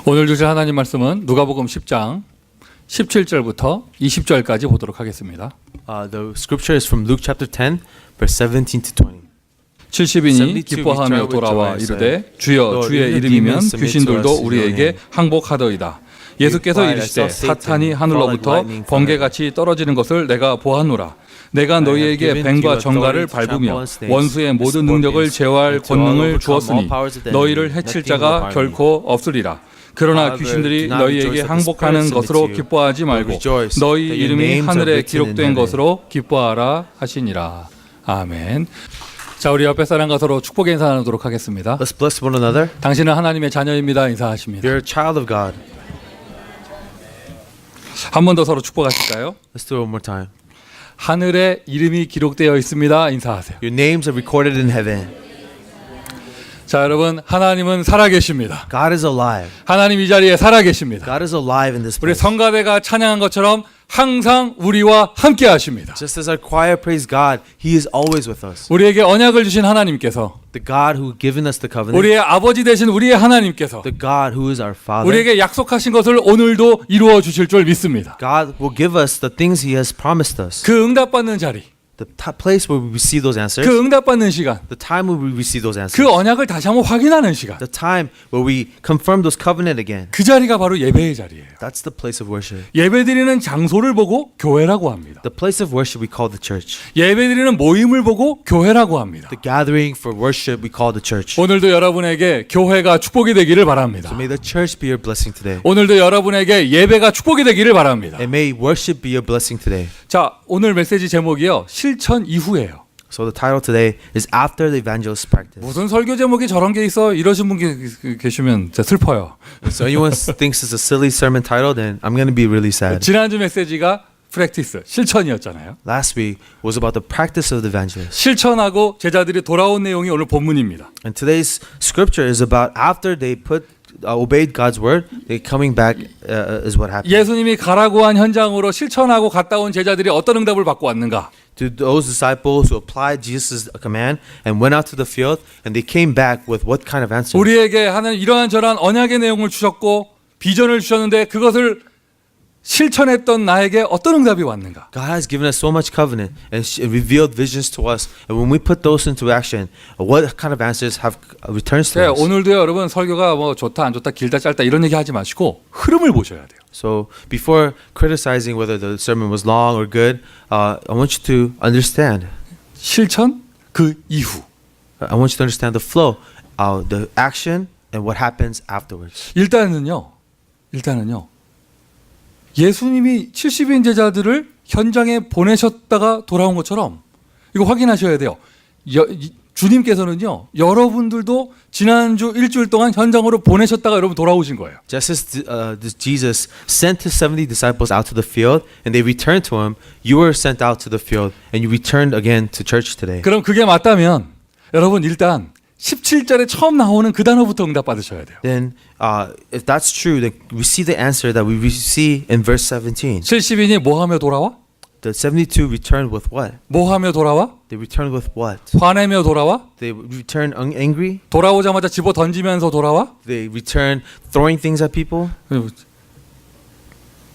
오늘 주실 하나님 말씀은 누가복음 10장 17절부터 20절까지 보도록 하겠습니다. The scripture is from Luke chapter 10, verse 17 to 20. 70인이 기뻐하며 돌아와 이르되 주여 주의 이름이면 귀신들도 우리에게 항복하더이다. 예수께서 이르시되 사탄이 하늘로부터 번개같이 떨어지는 것을 내가 보았노라. 내가 너희에게 뱀과 정갈을 밟으며 원수의 모든 능력을 제어할 권능을 주었으니 너희를 해칠 자가 결코 없으리라. 그러나 귀신들이 너희에게 항복하는 것으로 기뻐하지 말고 너희 이름이 하늘에 기록된 것으로 기뻐하라 하시니라. 아멘. 자, 우리 옆에 사람과 서로 축복의 인사 나누도록 하겠습니다. Let's bless one another. 당신은 하나님의 자녀입니다. 인사하십니다. You're a child of God. 한 번 더 서로 축복하실까요? Let's do it one more time. 하늘에 이름이 기록되어 있습니다. 인사하세요. Your names are recorded in heaven. 자, 여러분, 하나님은 살아계십니다. God is alive. 하나님 이 자리에 살아계십니다. God is alive in this 우리 place. 성가대가 찬양한 것처럼 항상 우리와 함께 하십니다. Just as our choir praise God, He is always with us. 우리에게 언약을 주신 하나님께서, The God who given us the covenant, 우리의 아버지 되신 우리의 하나님께서 the God who is our Father, 우리에게 약속하신 것을 오늘도 이루어 주실 줄 믿습니다. God will give us the things He has promised us. 그 응답받는 자리, The place where we receive those answers, 그 응답받는 시간, the time where we receive those answers, 그 언약을 다시 한번 확인하는 시간, the time where we confirm those covenant again. 그 자리가 바로 예배의 자리예요. That's the place of worship. 예배드리는 장소를 보고 교회라고 합니다. The place of worship we call the church. 예배드리는 모임을 보고 교회라고 합니다. The gathering for worship we call the church. 오늘도 여러분에게 교회가 축복이 되기를 바랍니다. So may the church be your blessing today. 오늘도 여러분에게 예배가 축복이 되기를 바랍니다. And may worship be your blessing today. 자, 오늘 메시지 제목이요, 실천 이후예요. So the title today is After the Evangelist Practice. 무슨 설교 제목이 저런 게 있어? 이러신 분 계시면 진짜 슬퍼요. So anyone thinks it's a silly sermon title, then I'm going to be really sad. 지난주 메시지가 프랙티스, 실천이었잖아요. Last week was about the practice of the evangelist. 실천하고 제자들이 돌아온 내용이 오늘 본문입니다. And today's scripture is about after they obeyed God's word, they coming back is what happened. 예수님이 가라고 한 현장으로 실천하고 갔다 온 제자들이 어떤 응답을 받고 왔는가? To those disciples who applied Jesus' command and went out to the field, and they came back with what kind of answer? 우리에게 하나님 이러한 저러한 언약의 내용을 주셨고 비전을 주셨는데 그것을 실천했던 나에게 어떤 응답이 왔는가? God has given us so much covenant and revealed visions to us, and when we put those into action, what kind of answers have returns to us? 오늘도요, 여러분, 설교가 뭐 좋다 안 좋다 길다 짧다 이런 얘기 하지 마시고 흐름을 보셔야 돼요. So before criticizing whether the sermon was long or good, I want you to understand. 실천 그 이후. I want you to understand the flow, the action, and what happens afterwards. 일단은요. 예수님이 70인 제자들을 현장에 보내셨다가 돌아온 것처럼 이거 확인하셔야 돼요. 주님께서는요, 여러분들도 지난주 일주일 동안 현장으로 보내셨다가 여러분 돌아오신 거예요. Just as Jesus sent his 70 disciples out to the field and they returned to him, you were sent out to the field and you returned again to church today. 그럼 그게 맞다면 여러분 일단 17절에 처음 나오는 그 단어부터 응답 받으셔야 돼요. Then if that's true, then we see the answer that we see in verse 17. 70인이 뭐 하며 돌아와? The 72 returned with what? 뭐 하며 돌아와? They returned with what? 화내며 돌아와? They returned angry? 돌아오자마자 집어 던지면서 돌아와? They returned throwing things at people?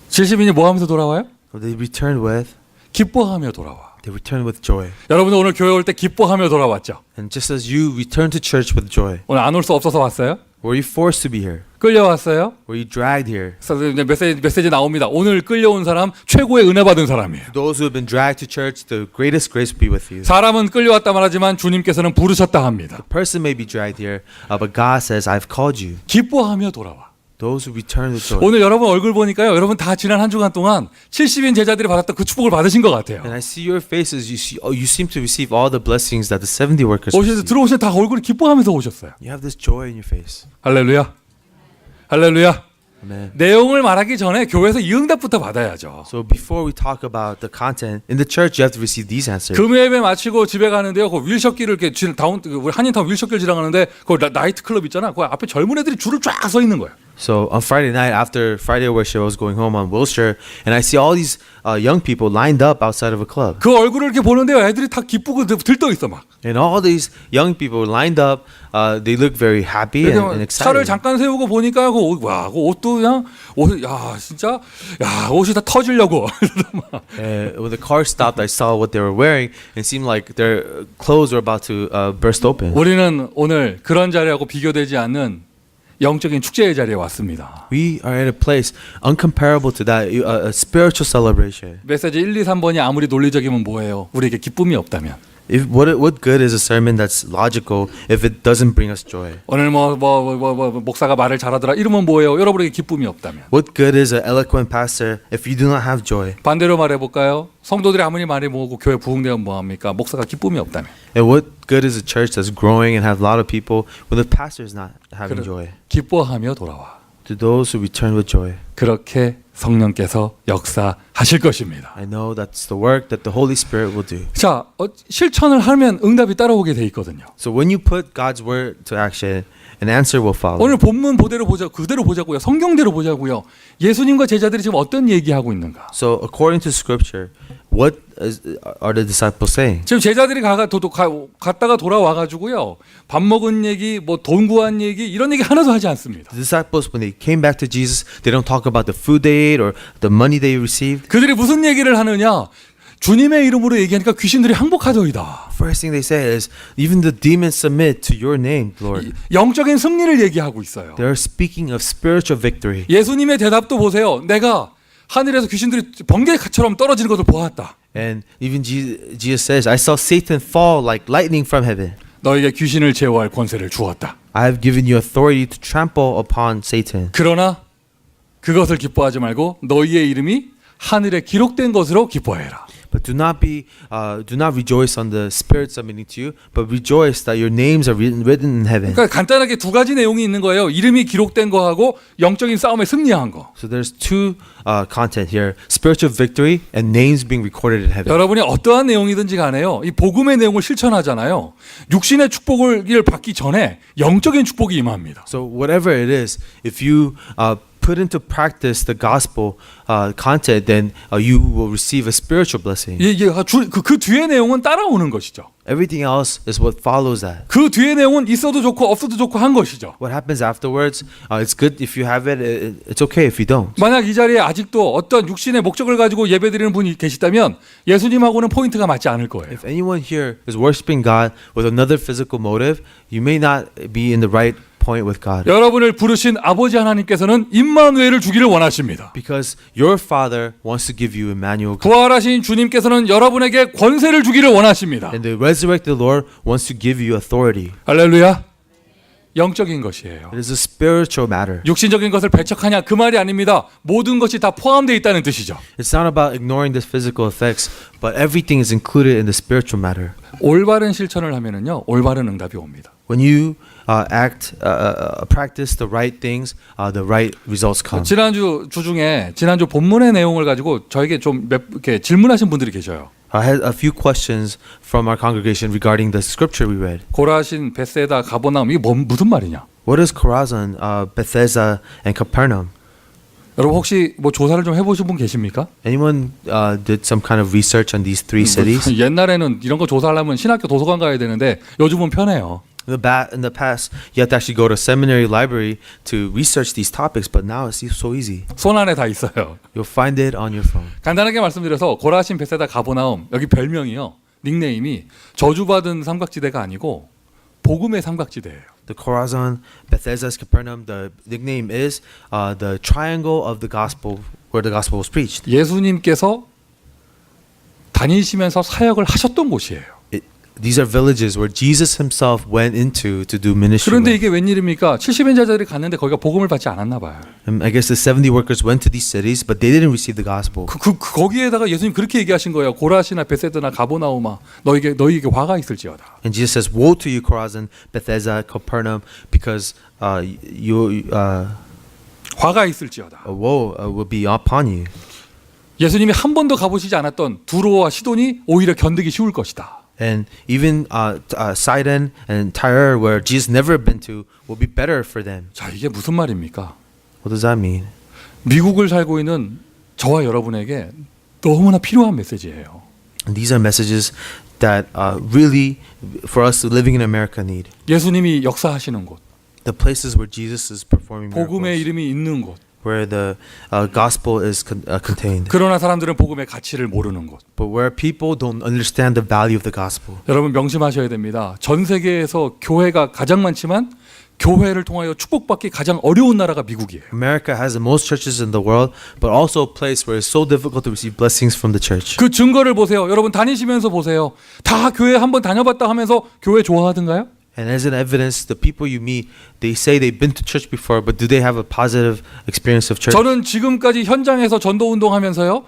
70인이 뭐 하면서 돌아와요? They returned with? 기뻐하며 돌아와. They returned with joy. 여러분들 오늘 교회 올 때 기뻐하며 돌아왔죠? And just as you returned to church with joy, 오늘 안 올 수 없어서 왔어요? were you forced to be here? 끌려왔어요? Were you dragged here? 그래서 이제 메시지 나옵니다. 오늘 끌려온 사람 최고의 은혜 받은 사람이에요. Those who have been dragged to church, the greatest grace will be with you. 사람은 끌려왔다 말하지만 주님께서는 부르셨다 합니다. Person may be dragged here, but God says, I've called you. 기뻐하며 돌아와. Those who return with joy. 오늘 여러분 얼굴 보니까요, 여러분 다 지난 한 주간 동안 70인 제자들이 받았던 그 축복을 받으신 것 같아요. And I see your faces. You seem to receive all the blessings that the 70 workers 오셔서 received. 들어오실 때 다 얼굴이 기뻐하면서 오셨어요. You have this joy in your face. 할렐루야. 할렐루야. Amen. 내용을 말하기 전에 교회에서 이 응답부터 받아야죠. So before we talk about the content in the church, you have to receive these answers. 금요예배 마치고 집에 가는데요. 그 윌셔길을 이렇게 다운 우리 한인타운 윌셔길 지나가는데 그 나이트 클럽 있잖아. 그 앞에 젊은 애들이 줄을 쫙 서 있는 거예요. So on Friday night after Friday worship, I was going home on Wilshire, and I see all these young people lined up outside of a club, 그 얼굴을 이렇게 보는데요. 애들이 다 기쁘고 들떠 있어 막. and all these young people lined up. They look very happy and 차를 excited. 잠깐 세우고 보니까 그 옷도 그냥 야 진짜 야 옷이 다 터지려고. When the car stopped, I saw what they were wearing, and it seemed like their clothes were about to burst open. 우리는 오늘 그런 자리하고 비교되지 않는 영적인 축제의 자리에 왔습니다. We are at a place uncomparable to that, a spiritual celebration. 메시지 1, 2, 3번이 아무리 논리적이면 뭐예요? 우리에게 기쁨이 없다면. What good is a sermon that's logical if it doesn't bring us joy? 오늘 목사가 말을 잘하더라 이러면 뭐예요? 여러분에게 기쁨이 없다면. What good is an eloquent pastor if you do not have joy? 반대로 말해볼까요? 성도들이 아무리 많이 모으고 교회 부흥되면 뭐합니까? 목사가 기쁨이 없다면. And what good is a church that's growing and have a lot of people when the pastor is not having joy? 기뻐하며 돌아와. To those who return with joy. 그렇게 성령께서 역사하실 것입니다. I know that's the work that the Holy Spirit will do. 자, 실천을 하면 응답이 따라오게 돼 있거든요. So when you put God's word to action, an answer will follow. 오늘 본문 그대로 보자고요. 성경대로 보자고요. 예수님과 제자들이 지금 어떤 얘기하고 있는가? So according to Scripture, what are the disciples saying? 지금 제자들이 갔다가 돌아와 가지고요. 밥 먹은 얘기, 뭐 돈 구한 얘기 이런 얘기 하나도 하지 않습니다. The disciples, when they came back to Jesus, they don't talk about the food they ate or the money they received. 그들이 무슨 얘기를 하느냐? 주님의 이름으로 얘기하니까 귀신들이 항복하더이다. First thing they say is, even the demons submit to your name, Lord. 영적인 승리를 얘기하고 있어요. They're speaking of spiritual victory. 예수님의 대답도 보세요. 내가 하늘에서 귀신들이 번개처럼 떨어지는 것을 보았다. And even Jesus says, I saw Satan fall like lightning from heaven. 너에게 귀신을 제어할 권세를 주었다. I have given you authority to trample upon Satan. 그러나 그것을 기뻐하지 말고 너희의 이름이 하늘에 기록된 것으로 기뻐해라. But do not rejoice on the spirit submitting to you, but rejoice that your names are written in heaven. 그러니까 간단하게 두 가지 내용이 있는 거예요. 이름이 기록된 거하고 영적인 싸움에 승리한 거. So there's two content here: spiritual victory and names being recorded in heaven. 여러분이 어떠한 내용이든지 간에요. 이 복음의 내용을 실천하잖아요. 육신의 축복을 받기 전에 영적인 축복이 임합니다. So whatever it is, if you put into practice the gospel content, then you will receive a spiritual blessing. 그 뒤의 내용은 따라오는 것이죠. Everything else is what follows that. 그 뒤의 내용은 있어도 좋고 없어도 좋고 한 것이죠. What happens afterwards? It's good if you have it. It's okay if you don't. 만약 이 자리에 아직도 어떤 육신의 목적을 가지고 예배드리는 분이 계시다면 예수님하고는 포인트가 맞지 않을 거예요. If anyone here is worshiping God with another physical motive, you may not be in the right point with God. 여러분을 부르신 아버지 하나님께서는 임마누엘을 주기를 원하십니다. Because your Father wants to give you Emmanuel. 부활하신 주님께서는 여러분에게 권세를 주기를 원하십니다. And the resurrected Lord wants to give you authority. 할렐루야. 영적인 것이에요. It is a spiritual matter. 육신적인 것을 배척하냐 그 말이 아닙니다. 모든 것이 다 포함되어 있다는 뜻이죠. It's not about ignoring the physical effects, but everything is included in the spiritual matter. 올바른 실천을 하면은요, 올바른 응답이 옵니다. When you practice the right things, the right results come. 지난주 본문의 내용을 가지고 저에게 좀 이렇게 질문하신 분들이 계셔요. I had a few questions from our congregation regarding the scripture we read. 고라신, 베세다, 가버나움 이게 무슨 말이냐? What is Chorazin, Bethesda, and Capernaum? 여러분 혹시 뭐 조사를 좀 해보신 분 계십니까? Anyone did some kind of research on these three cities? 옛날에는 이런 거 조사하려면 신학교 도서관 가야 되는데 요즘은 편해요. In the past, you have to actually go to a seminary library to research these topics, but now it's so easy. 손 안에 다 있어요. You'll find it on your phone. 간단하게 말씀드려서 고라신, 베세다, 가버나움 여기 별명이요. 닉네임이 저주받은 삼각지대가 아니고 복음의 삼각지대예요. The Chorazin, Bethesda, Capernaum. The nickname is the triangle of the gospel, where the gospel was preached. 예수님께서 다니시면서 사역을 하셨던 곳이에요. These are villages where Jesus himself went into to do ministry. 그런데 이게 웬일입니까? 70인 자들이 갔는데 거기가 복음을 받지 않았나 봐요. I guess the 70 workers went to these cities, but they didn't receive the gospel. 거기에다가 예수님 그렇게 얘기하신 거예요. 고라시나 베세드나 가버나움아 너희에게 화가 있을지어다. And Jesus says, "Woe to you, Chorazin, Bethesda, Capernaum, because 화가 있을지어다. woe will be upon you." 예수님이 한 번도 가보시지 않았던 두로와 시돈이 오히려 견디기 쉬울 것이다. And even Sidon and Tyre, where Jesus never been to, will be better for them. 자, 이게 무슨 말입니까? What does that mean? 미국을 살고 있는 저와 여러분에게 너무나 필요한 메시지예요. And these are messages that really, for us living in America, need. 예수님이 역사하시는 곳, The places where Jesus is performing 복음의 miracles, 이름이 있는 곳, where the gospel is contained. 그러나 사람들은 복음의 가치를 모르는 곳. But where people don't understand the value of the gospel. 여러분 명심하셔야 됩니다. 전 세계에서 교회가 가장 많지만 교회를 통하여 축복받기 가장 어려운 나라가 미국이에요. America has the most churches in the world, but also a place where it's so difficult to receive blessings from the church. 그 증거를 보세요. 여러분 다니시면서 보세요. 다 교회 한번 다녀봤다 하면서 교회 좋아하던가요? And as an evidence, the people you meet, they say they've been to church before, but do they have a positive experience of church? 저는 지금까지 현장에서 전도 운동하면서요.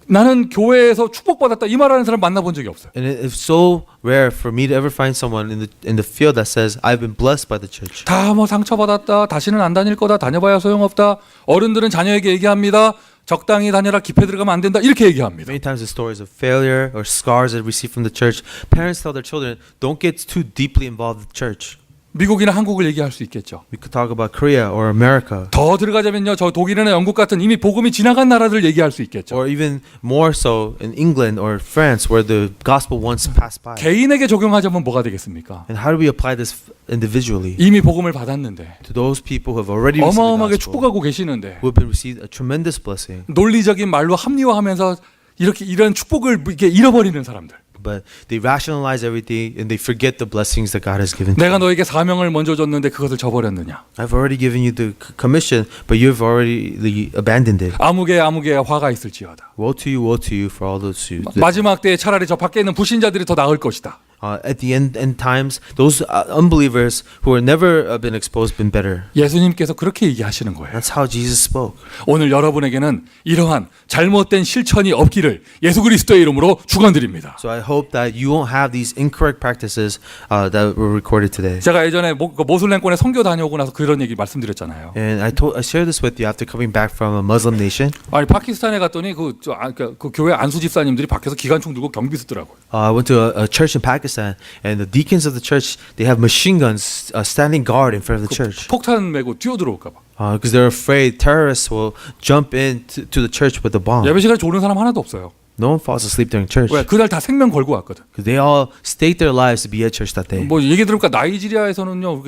나는 교회에서 축복받았다 이 말하는 사람 만나본 적이 없어요. And it's so rare for me to ever find someone in the field that says I've been blessed by the church. 다 뭐 상처받았다. 다시는 안 다닐 거다. 다녀봐야 소용없다. 어른들은 자녀에게 얘기합니다. 적당히 다녀라. 기패 들어가면 안 된다. 이렇게 얘기합니다. Many times the stories of failure or scars that receive from the church, parents tell their children, don't get too deeply involved with church. 미국이나 한국을 얘기할 수 있겠죠. We could talk about Korea or America. 더 들어가자면요. 저 독일이나 영국 같은 이미 복음이 지나간 나라들 얘기할 수 있겠죠. Or even more so in England or France where the gospel once passed by. 개인에게 적용하자면 뭐가 되겠습니까? And how do we apply this individually 이미 복음을 받았는데 to those people who have already received the 어마어마하게 gospel, 축복하고 계시는데 who have been received a tremendous blessing, 논리적인 말로 합리화하면서 이렇게 이런 축복을 이렇게 잃어버리는 사람들. but they rationalize everything and they forget the blessings that God has given to 내가 them. 너에게 사명을 먼저 줬는데 그것을 저버렸느냐? I've already given you the commission, but you've already abandoned it. 아무개 화가 있을지어다. Woe to you for all those who. 마지막 때에 차라리 저 밖에 있는 불신자들이 더 나을 것이다. At the end times, those unbelievers who have never been exposed been better. 예수님께서 그렇게 얘기하시는 거예요. That's how Jesus spoke. 오늘 여러분에게는 이러한 잘못된 실천이 없기를 예수 그리스도의 이름으로 축원드립니다. So I hope that you won't have these incorrect practices that were recorded today. 제가 예전에 모슬렘권에 선교 다녀오고 나서 그런 얘기 말씀드렸잖아요. And I shared this with you after coming back from a Muslim nation. 아니 파키스탄에 갔더니 그 교회 안수 집사님들이 밖에서 기관총 들고 경비 쓰더라고요. I went to a church in Pakistan, and the deacons of the church, they have machine guns standing guard in front of the church. 폭탄 메고 뛰어들어올까 봐. Because they're afraid terrorists will jump into the church with a bomb. 예배 시간에 졸은 사람 하나도 없어요. No one falls asleep during church. 왜? 그날 다 생명 걸고 왔거든. Because they all staked their lives to be at church that day. 뭐 얘기 들으니까 나이지리아에서는요,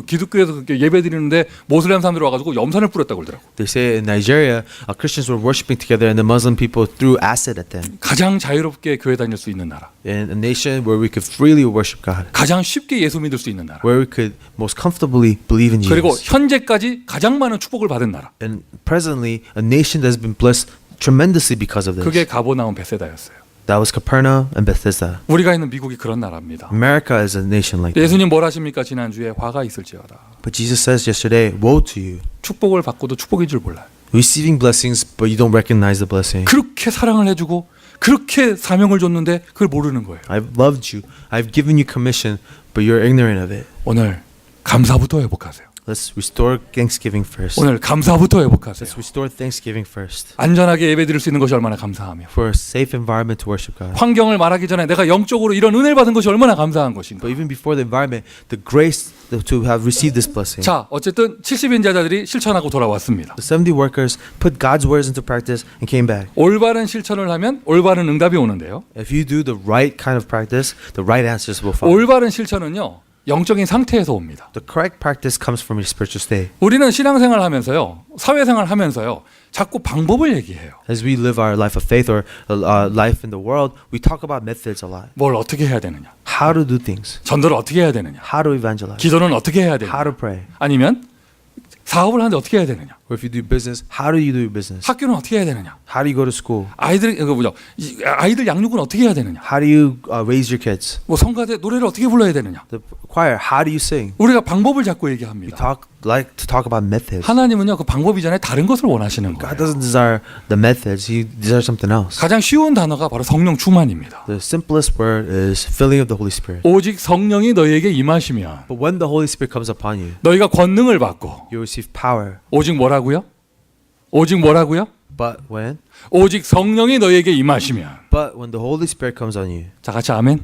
기독교에서 예배 드리는데 모슬렘 사람들이 와가지고 염산을 뿌렸다고 그러더라고. They say in Nigeria, Christians were worshiping together, and the Muslim people threw acid at them. 가장 자유롭게 교회 다닐 수 있는 나라. In a nation where we could freely worship God, 가장 쉽게 예수 믿을 수 있는 나라. where we could most comfortably believe in 그리고 Jesus. 현재까지 가장 많은 축복을 받은 나라. And presently, a nation that's been blessed tremendously because of this. 그게 가보나움 베세다였어요. That was Capernaum and Bethesda. 우리가 있는 미국이 그런 나라입니다. America is a nation like that. 예수님 뭘 하십니까? 지난주에 화가 있을지어다. But Jesus says yesterday, woe to you. 축복을 받고도 축복인 줄 몰라요. Receiving blessings, but you don't recognize the blessing. 그렇게 사랑을 해주고 그렇게 사명을 줬는데 그걸 모르는 거예요. I've loved you. I've given you commission, but you're ignorant of it. 오늘 감사부터 회복하세요. Let's restore Thanksgiving first. 오늘 감사부터 회복하세요. Let's restore Thanksgiving first. 안전하게 예배드릴 수 있는 것이 얼마나 감사하며 For a safe environment to worship God. 환경을 말하기 전에 내가 영적으로 이런 은혜를 받은 것이 얼마나 감사한 것인가. But even before the environment, the grace to have received this blessing. 자, 어쨌든 70인자들이 실천하고 돌아왔습니다. The 70 workers put God's words into practice and came back. 올바른 실천을 하면 올바른 응답이 오는데요. If you do the right kind of practice, the right answers will follow. 올바른 실천은요. 영적인 상태에서 옵니다. The correct practice comes from your spiritual state. 우리는 신앙생활 하면서요. 사회생활 하면서요. 자꾸 방법을 얘기해요. As we live our life of faith or life in the world, we talk about methods a lot. 뭘 어떻게 해야 되느냐. How to do things. 전도를 어떻게 해야 되느냐. How to evangelize. 기도는 어떻게 해야 되느냐. How to pray. 아니면 사업을 하는데 어떻게 해야 되느냐. Or if you do business, how do you do your business? 학교는 어떻게 해야 되느냐. How do you go to school? 아이들 양육은 어떻게 해야 되느냐. How do you raise your kids? 뭐 성가대 노래를 어떻게 불러야 되느냐. The choir, how do you sing? 우리가 방법을 자꾸 We 얘기합니다. like to talk about methods. 하나님은요 그 방법 이전에 다른 것을 원하시는 God 거예요. doesn't desire the methods. He desires something else. 가장 쉬운 단어가 바로 성령 충만입니다. The simplest word is filling of the Holy Spirit. 오직 성령이 너희에게 임하시면 But when the Holy Spirit comes upon you, 너희가 권능을 받고 you receive power. 오직 뭐라고요? 오직 뭐라고요? But when? 오직 성령이 너희에게 임하시면 But when the Holy Spirit comes on you. 자 같이 아멘.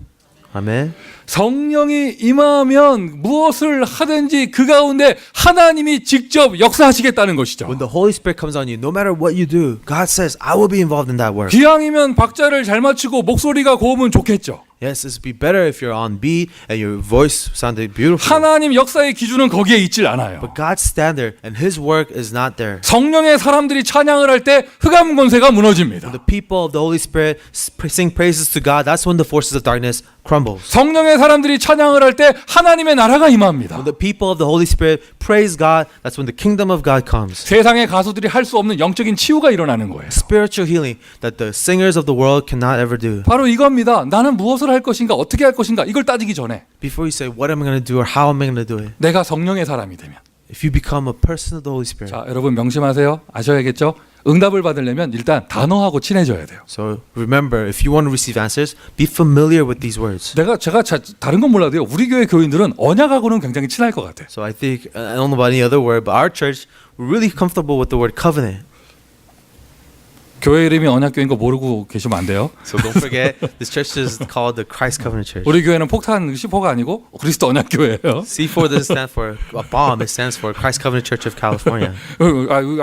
Amen. 성령이 임하면 무엇을 하든지 그 가운데 하나님이 직접 역사하시겠다는 것이죠. When the Holy Spirit comes on you, no matter what you do, God says, I will be involved in that work. 기왕이면 박자를 잘 맞추고 목소리가 고우면 좋겠죠. Yes, it'd be better if you're on beat and your voice sounded beautiful. 하나님 역사의 기준은 거기에 있질 않아요. But God's standard and His work is not there. 성령의 사람들이 찬양을 할 때 흑암 권세가 무너집니다. When the people of the Holy Spirit sing praises to God, that's when the forces of darkness crumbles. 성령의 사람들이 찬양을 할 때 하나님의 나라가 임합니다. When the people of the Holy Spirit praise God, that's when the kingdom of God comes. 세상의 가수들이 할 수 없는 영적인 치유가 일어나는 거예요. Spiritual healing that the singers of the world cannot ever do. 바로 이겁니다. 나는 무엇을 할 것인가, 어떻게 할 것인가 이걸 따지기 전에 Before you say, what am I going to do or how am I going to do it? 내가 성령의 사람이 되면 If you become a person of the Holy Spirit. 자, 여러분 명심하세요. 아셔야겠죠? 응답을 받으려면 일단 단어하고 친해져야 돼요. So remember, if you want to receive answers, be familiar with these words. 제가 다른 건 몰라도요. 우리 교회 교인들은 언약하고는 굉장히 친할 것 같아요. So I think, I don't know about any other word, but our church, we're really comfortable with the word covenant. 교회 이름이 언약교인 거 모르고 계시면 안 돼요. So don't forget, this church is called the Christ Covenant Church. 우리 교회는 폭탄 C4가 아니고 그리스도 언약교회예요. C4 doesn't stand for a bomb, it stands for Christ Covenant Church of California.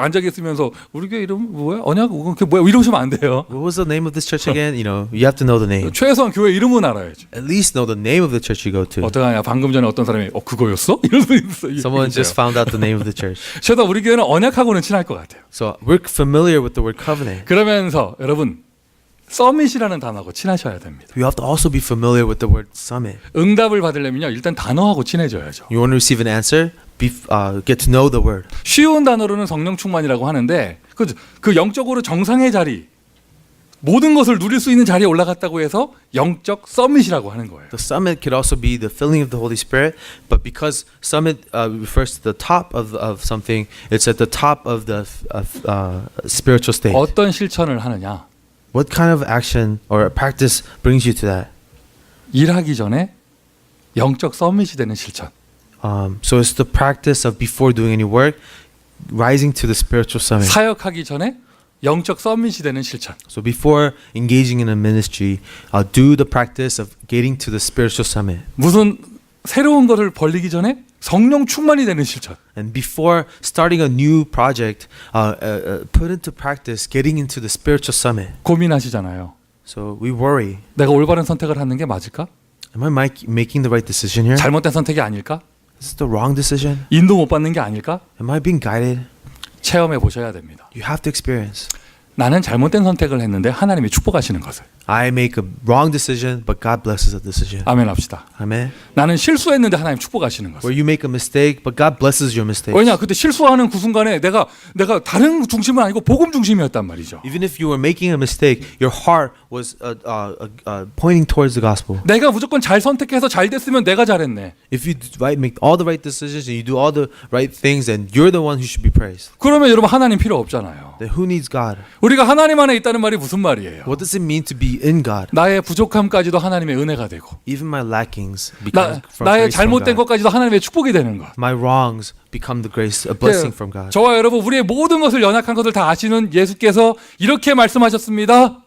앉아 계시면서 우리 교회 이름 뭐야? 언약 그게 뭐야? 이러시면 안 돼요. What was the name of this church again? You know, you have to know the name. 최소한 교회 이름은 알아야죠. At least know the name of the church you go to. 어떡하냐? 방금 전에 어떤 사람이 그거였어? 이런 분 있어요. Someone just found out the name of the church. 최소한 우리 교회는 언약하고는 친할 것 같아요. So we're familiar with the word covenant. 그러면서 여러분 서밋이라는 단어하고 친하셔야 됩니다. You have to also be familiar with the word summit. 응답을 받으려면요 일단 단어하고 친해져야죠. You want to receive an answer? Get to know the word. 쉬운 단어로는 성령 충만이라고 하는데 그 영적으로 정상의 자리 모든 것을 누릴 수 있는 자리에 올라갔다고 해서 영적 서밋이라고 하는 거예요. The summit could also be the filling of the Holy Spirit, but because summit refers to the top of something, it's at the top of the spiritual state. 어떤 실천을 하느냐? What kind of action or practice brings you to that? 일하기 전에 영적 서밋이 되는 실천. So it's the practice of before doing any work, rising to the spiritual summit. 사역하기 전에 영적 서밋이 되는 실천. So before engaging in a ministry, do the practice of getting to the spiritual summit. 무슨 새로운 것을 벌리기 전에 성령 충만이 되는 실천. And before starting a new project, put into practice getting into the spiritual summit. 고민하시잖아요. So we worry. 내가 올바른 선택을 하는 게 맞을까? Am I making the right decision here? 잘못된 선택이 아닐까? Is this the wrong decision? 인도 못 받는 게 아닐까? Am I being guided? 체험해 보셔야 됩니다. You have to experience. 나는 잘못된 선택을 했는데 하나님이 축복하시는 것을. I make a wrong decision, but God blesses the decision. 아멘 합시다. Amen. 나는 실수했는데 하나님 축복하시는 것을. Where you make a mistake, but God blesses your mistakes. 왜냐? 그때 실수하는 그 순간에 내가 다른 중심은 아니고 복음 중심이었단 말이죠. Even if you were making a mistake, your heart was pointing towards the gospel. 내가 무조건 잘 선택해서 잘 됐으면 내가 잘했네. If you make all the right decisions and you do all the right things, then you're the one who should be praised. 그러면 여러분 하나님 필요 없잖아요. Then who needs God? 우리가 하나님 안에 있다는 말이 무슨 말이에요? What does it mean to be in God? 나의 부족함까지도 하나님의 은혜가 되고 Even my lackings become from 나의 grace from 잘못된 God. 것까지도 하나님의 축복이 되는 것. My wrongs become the grace, a blessing from God. 저와 여러분 우리의 모든 것을 연약한 것을 다 아시는 예수께서 이렇게 말씀하셨습니다.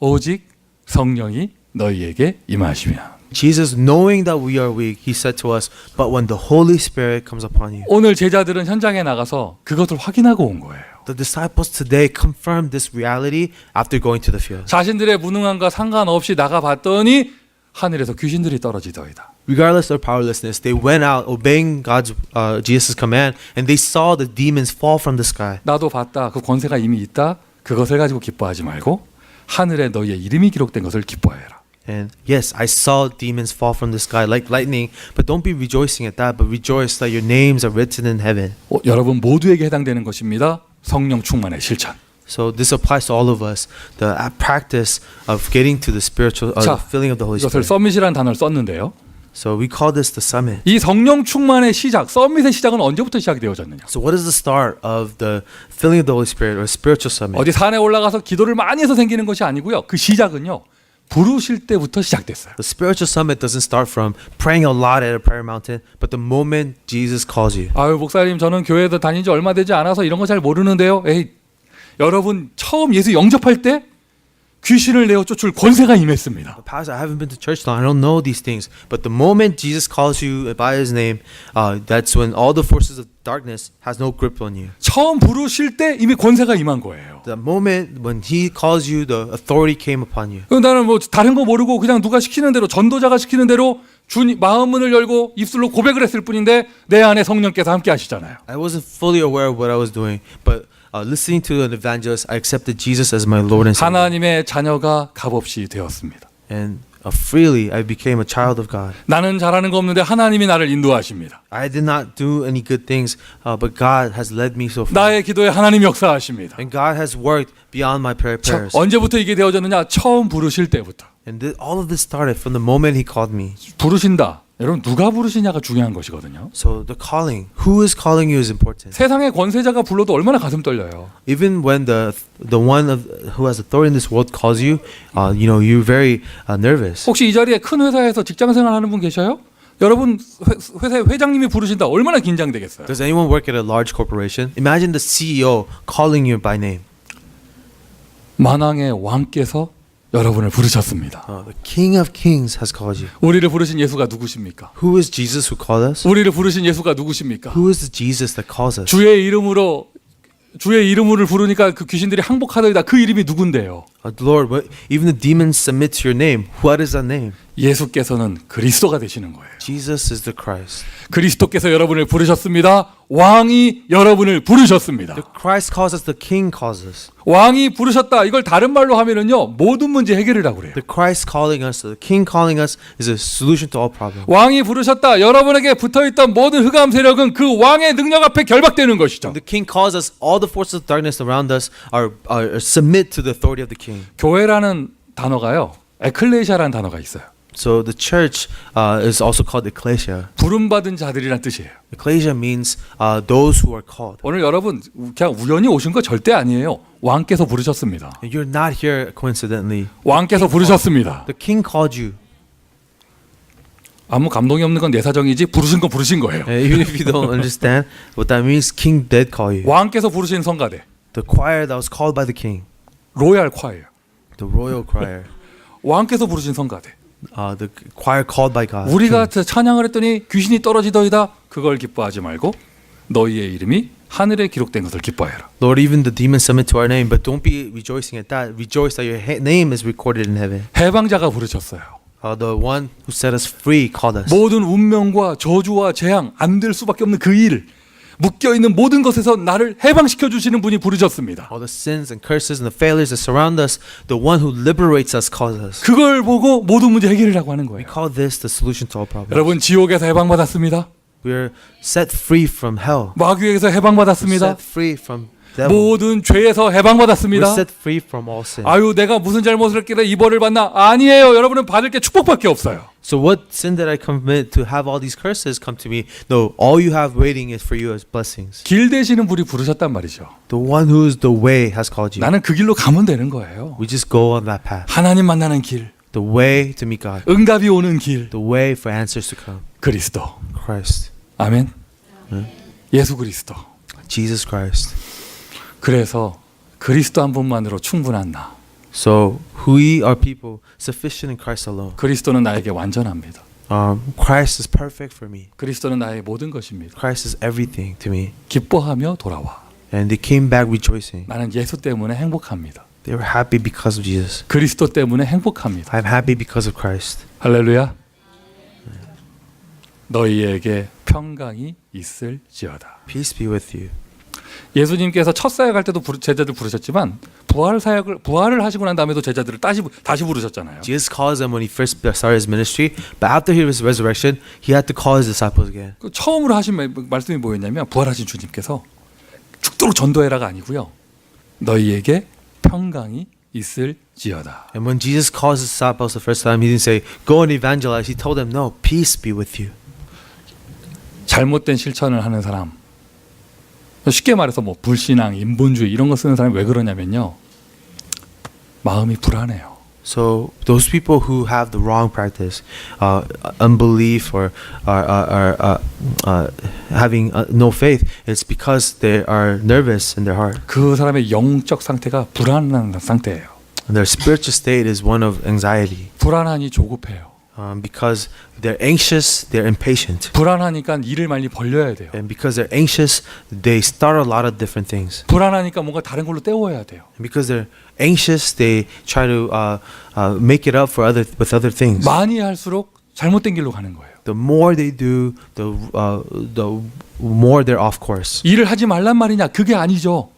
오직 성령이 너희에게 임하시면. Jesus, knowing that we are weak, He said to us, but when the Holy Spirit comes upon you. 오늘 제자들은 현장에 나가서 그것을 확인하고 온 거예요. The disciples today confirmed this reality after going to the field. 자신들의 무능함과 상관없이 나가봤더니 하늘에서 귀신들이 떨어지더이다. Regardless of powerlessness, they went out obeying God's Jesus' command, and they saw the demons fall from the sky. 나도 봤다. 그 권세가 이미 있다. 그것을 가지고 기뻐하지 말고 하늘에 너희의 이름이 기록된 것을 기뻐해라. And yes, I saw demons fall from the sky like lightning, but don't be rejoicing at that, but rejoice that your names are written in heaven. 여러분 모두에게 해당되는 것입니다. 성령 충만의 실천. So this applies to all of us. The practice of getting to the spiritual, 자, filling of the Holy 이것을 Spirit. 서밋이라는 단어를 썼는데요. So we call this the summit. 이 성령 충만의 시작, 서밋의 시작은 언제부터 시작이 되어졌느냐? So what is the start of the filling of the Holy Spirit or spiritual summit? 어디 산에 올라가서 기도를 많이 해서 생기는 것이 아니고요. 그 시작은요. 부르실 때부터 시작됐어요. The spiritual summit doesn't start from praying a lot at a prayer mountain, but the moment Jesus calls you. 아유 목사님 저는 교회도 다닌 지 얼마 되지 않아서 이런 거 잘 모르는데요. 에이 여러분 처음 예수 영접할 때 귀신을 내어 쫓을 권세가 임했습니다. Pastor, I haven't been to church long. I don't know these things. But the moment Jesus calls you by His name, that's when all the forces of darkness has no grip on you. 처음 부르실 때 이미 권세가 임한 거예요. The moment when He calls you, the authority came upon you. 나는 뭐 다른 거 모르고 그냥 누가 시키는 대로 전도자가 시키는 대로 주님 마음문을 열고 입술로 고백을 했을 뿐인데 내 안에 성령께서 함께 하시잖아요. I wasn't fully aware of what I was doing, but listening to an evangelist, I accepted Jesus as my Lord and Savior. 하나님의 자녀가 값없이 되었습니다. And freely I became a child of God. 나는 잘하는 거 없는데 하나님이 나를 인도하십니다. I did not do any good things, but God has led me so far. 나의 기도에 하나님이 역사하십니다. And God has worked beyond my prayers. 언제부터 이게 되어졌느냐? 처음 부르실 때부터. And all of this started from the moment He called me. 부르신다. 여러분 누가 부르시냐가 중요한 것이거든요. So the calling, who is calling you is important. 세상의 권세자가 불러도 얼마나 가슴 떨려요. Even when the one who has authority in this world calls you, you're very nervous. 혹시 이 자리에 큰 회사에서 직장생활 하는 분 계셔요? 여러분 회사의 회장님이 부르신다. 얼마나 긴장되겠어요. Does anyone work at a large corporation? Imagine the CEO calling you by name. 만왕의 왕께서 여러분을 부르셨습니다. The King of Kings has called you. 우리를 부르신 예수가 누구십니까? Who is Jesus who called us? 우리를 부르신 예수가 누구십니까? Who is the Jesus that calls us? 주의 이름을 부르니까 그 귀신들이 항복하더이다. 그 이름이 누군데요? Lord, even the demons submit to your name. What is that name? 예수께서는 그리스도가 되시는 거예요. Jesus is the Christ. 그리스도께서 여러분을 부르셨습니다. 왕이 여러분을 부르셨습니다. The Christ calls us. The King calls us. 왕이 부르셨다. 이걸 다른 말로 하면은요 모든 문제 해결이라고 그래요. The Christ calling us, the King calling us, is a solution to all problems. 왕이 부르셨다. 여러분에게 붙어있던 모든 흑암 세력은 그 왕의 능력 앞에 결박되는 것이죠. The King calls us. All the forces of darkness around us are submit to the authority of the King. 교회라는 단어가요. 에클레시아라는 단어가 있어요. So the church is also called ecclesia. 부름받은 자들이란 뜻이에요. Ecclesia means those who are called. 오늘 여러분 그냥 우연히 오신 거 절대 아니에요. 왕께서 부르셨습니다. You're not here coincidentally. 왕께서 부르셨습니다. The King called you. 아무 감동이 없는 건 내 사정이지 부르신 건 부르신 거예요. Even if you don't understand what that means, King did call you. 왕께서 부르신 성가대. The choir that was called by the King. 로얄 콰이어. The royal choir. 왕께서 부르신 성가대. The choir called by God. 우리가 찬양을 했더니 귀신이 떨어지더이다. 그걸 기뻐하지 말고 너희의 이름이 하늘에 기록된 것을 기뻐해라. Lord, even the demons submit to our name, but don't be rejoicing at that. Rejoice that your name is recorded in heaven. 해방자가 부르셨어요. The one who set us free called us. 모든 운명과 저주와 재앙 안 될 수밖에 없는 그 일, 묶여 있는 모든 것에서 나를 해방시켜 주시는 분이 부르셨습니다. All the sins and curses and the failures that surround us, the one who liberates us calls us. 그걸 보고 모든 문제 해결이라고 하는 We 거예요. call this the solution to all problems. 여러분 지옥에서 해방받았습니다. We're set free from hell. 마귀에서 We're 해방받았습니다. set free from devil. 모든 죄에서 해방받았습니다. We're set free from all sin. 아유 내가 무슨 잘못을 했길래 이 벌을 받나? 아니에요. 여러분은 받을 게 축복밖에 없어요. So what sin did I commit to have all these curses come to me? No, all you have waiting is for you as blessings. 길 되시는 분이 부르셨단 말이죠. The one who is the way has called you. 나는 그 길로 가면 되는 거예요. We just go on that path. 하나님 만나는 길, The way to meet God. 응답이 오는 길, The way for answers to come. 그리스도. Christ. 아멘. 예수 그리스도. Jesus Christ. 그래서 그리스도 한 분만으로 충분한 나. So we are people sufficient in Christ alone. 그리스도는 나에게 완전합니다. Christ is perfect for me. 그리스도는 나의 모든 것입니다. Christ is everything to me. 기뻐하며 돌아와. And they came back rejoicing. 나는 예수 때문에 행복합니다. They were happy because of Jesus. 그리스도 때문에 행복합니다. I'm happy because of Christ. 할렐루야. 너희에게 평강이 있을지어다. Peace be with you. 예수님께서 첫 사역할 때도 제자들 부르셨지만 부활을 하시고 난 다음에도 제자들을 다시 부르셨잖아요. Jesus calls them when he first started his ministry, but after his resurrection, he had to call his disciples again. 그 처음으로 하신 말씀이 뭐였냐면 부활하신 주님께서 죽도록 전도해라가 아니고요. 너희에게 평강이 있을지어다. And when Jesus calls his disciples the first time, he didn't say, go and evangelize. He told them, no, peace be with you. 잘못된 실천을 하는 사람, 쉽게 말해서 뭐 불신앙, 인본주의 이런 거 쓰는 사람이 왜 그러냐면요. 마음이 불안해요. So those people who have the wrong practice, unbelief or having no faith, it's because they are nervous in their heart. 그 사람의 영적 상태가 불안한 상태예요. And their spiritual state is one of anxiety. 불안하니 조급해요. Because they're anxious, they're impatient. 불안하니까 일을 많이 벌려야 돼요. And because they're anxious, they start a lot of different things. 불안하니까 뭔가 다른 걸로 때워야 돼요. And because they're anxious, they try to make it up for with other things. 많이 할수록 잘못된 길로 가는 거예요. The more they do, the more they're off course. 일을 하지 말란 말이냐? 그게 아니죠.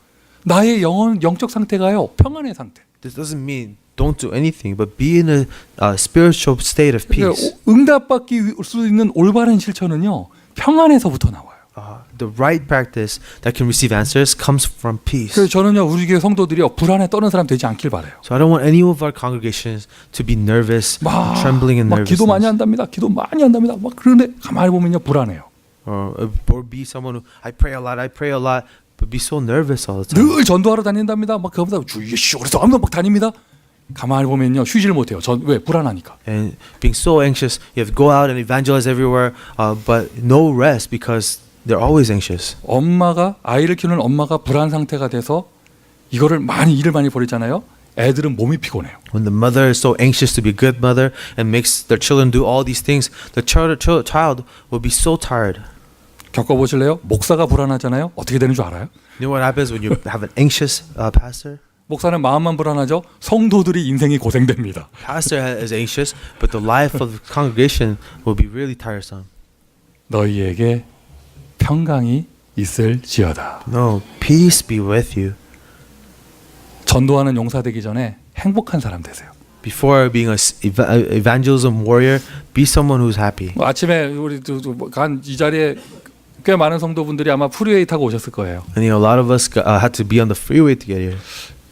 나의 영적 상태가요. 평안의 상태. This doesn't mean don't do anything, but be in a spiritual state of peace. 응답받기 수 있는 올바른 실천은요. 평안에서부터 나와요. The right practice that can receive answers comes from peace. 그래서 저는요. 우리 교회 성도들이요. 불안에 떠는 사람 되지 않길 바라요. So I don't want any of our congregations to be nervous, trembling and 막 기도 많이 한답니다. 기도 많이 한답니다. 막 그런데 가만히 보면요. 불안해요. Or be someone who I pray a lot, but be so nervous all the time. 늘 전도하러 다닌답니다. 막 그보다 주여 그래서 아무도 막 다닙니다. 가만히 보면요. 쉬질 못해요. 왜? 불안하니까. And being so anxious, you have to go out and evangelize everywhere, but no rest because they're always anxious. 엄마가 아이를 키우는 엄마가 불안 상태가 돼서 이거를 일을 많이 벌이잖아요. 애들은 몸이 피곤해요. When the mother is so anxious to be a good mother and makes their children do all these things, the child will be so tired. 겪어보실래요? 목사가 불안하잖아요. 어떻게 되는 줄 알아요? You know what happens when you have an anxious pastor? 목사는 마음만 불안하죠. 성도들이 인생이 고생됩니다. Pastor is anxious, but the life of the congregation will be really tiresome. 너희에게 평강이 있을지어다. No, peace be with you. 전도하는 용사 되기 전에 행복한 사람 되세요. Before being a evangelism warrior, be someone who's happy. 아침에 우리 간 이 자리에 꽤 많은 성도분들이 아마 프리웨이 타고 오셨을 거예요. And a lot of us had to be on the freeway to get here.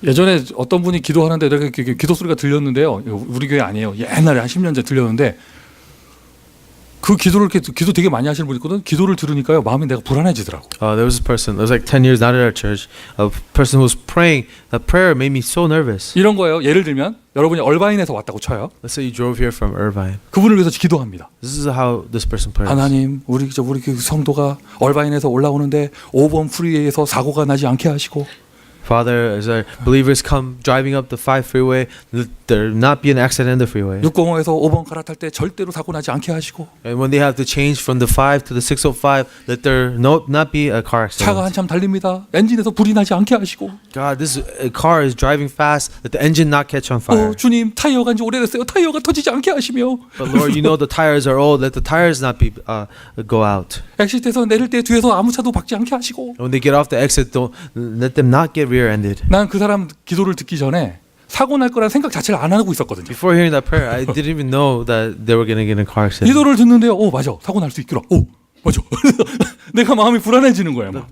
예전에 어떤 분이 기도하는데 이렇게 기도 소리가 들렸는데요. 우리 교회 아니에요. 옛날에 한 10년 전에 들렸는데 그 기도를 이렇게 기도 되게 많이 하시는 분이 있거든. 기도를 들으니까요. 마음이 내가 불안해지더라고. There was a person. It was like 10 years not at our church. A person who was praying. That prayer made me so nervous. 이런 거예요. 예를 들면 여러분이 얼바인에서 왔다고 쳐요. Let's say you drove here from Irvine. 그분을 위해서 기도합니다. This is how this person prays. 하나님, 우리 성도가 얼바인에서 올라오는데 5번 프리웨이에서 사고가 나지 않게 하시고. Father, as our believers come driving up the 5 freeway, let there not be an accident in the freeway. 605에서 5번 갈아탈 때 절대로 사고 나지 않게 하시고. And when they have to change from the 5 to the 605, let there not be a car accident. 차가 한참 달립니다. 엔진에서 불이 나지 않게 하시고. God, this car is driving fast. Let the engine not catch on fire. 주님, 타이어가 이제 오래됐어요. 타이어가 터지지 않게 하시며. But Lord, you know the tires are old. Let the tires not be go out. 엑시트에서 내릴 때 뒤에서 아무 차도 박지 않게 하시고. When they get off the exit, don't let them not get rear-ended. 난 그 사람 기도를 듣기 전에 사고 날 거라는 생각 자체를 안 하고 있었거든요. Before hearing that prayer, I didn't even know that they were going to get in a car accident. 기도를 듣는데요. 맞아. 사고 날 수 있기로. 맞아. 내가 마음이 불안해지는 거야. 막.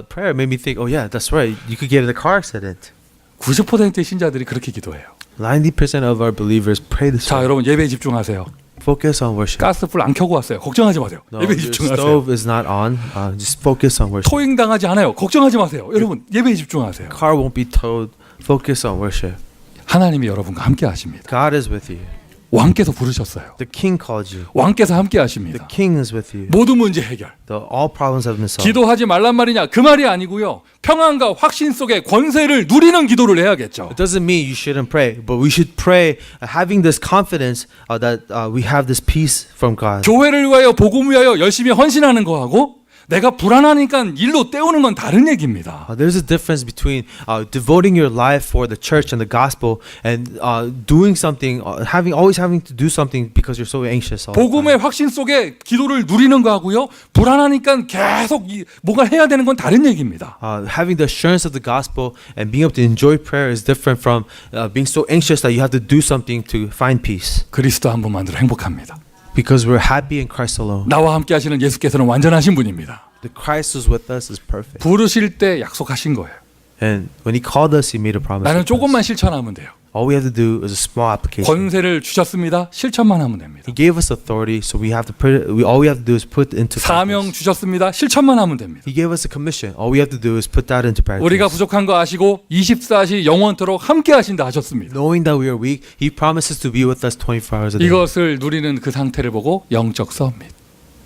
Prayer made me think, oh yeah, that's right. You could get in a car accident. 90%의 신자들이 그렇게 기도해요. 90% of our believers pray this 자, way. 여러분 예배에 집중하세요. Focus on worship. 가스불 안 켜고 왔어요. 걱정하지 마세요. No, 예배에 your 집중하세요. stove is not on. Just focus on worship. 토잉 당하지 않아요. 걱정하지 마세요. 여러분 예배에 집중하세요. Car won't be towed. Focus on worship. 하나님이 여러분과 함께 하십니다. God is with you. 왕께서 부르셨어요. The King called you. 왕께서 함께 The 하십니다. King is with you. 모든 문제 해결. All problems have been solved. 기도하지 말란 말이냐? 그 말이 아니고요. 평안과 확신 속에 권세를 누리는 기도를 해야겠죠. It doesn't mean you shouldn't pray, but we should pray having this confidence that we have this peace from God. 교회를 위하여 복음 위하여 열심히 헌신하는 거하고 내가 불안하니까 일로 때우는 건 다른 얘기입니다. There's a difference between devoting your life for the church and the gospel and doing something, always having to do something because you're so anxious. 복음의 확신 속에 기도를 누리는 거하고요. 불안하니까 계속 뭔가 해야 되는 건 다른 얘기입니다. Having the assurance of the gospel and being able to enjoy prayer is different from being so anxious that you have to do something to find peace. 그리스도 한 분만으로 행복합니다. Because we're happy in Christ alone. 나와 함께 하시는 예수께서는 완전하신 분입니다. The Christ who's with us is perfect. 부르실 때 약속하신 거예요. And when He called us, He made a promise. 나는 with us. 조금만 실천하면 돼요. All we have to do is a small application. 권세를 주셨습니다. 실천만 하면 됩니다. He gave us authority, so we have to put. All we have to do is put into 사명 practice. 주셨습니다. 실천만 하면 됩니다. He gave us a commission. All we have to do is put that into practice. 우리가 부족한 거 아시고 24시 영원토록 함께 하신다 하셨습니다. Knowing that we are weak, He promises to be with us 24 hours a day. 이것을 누리는 그 상태를 보고 영적 서밋.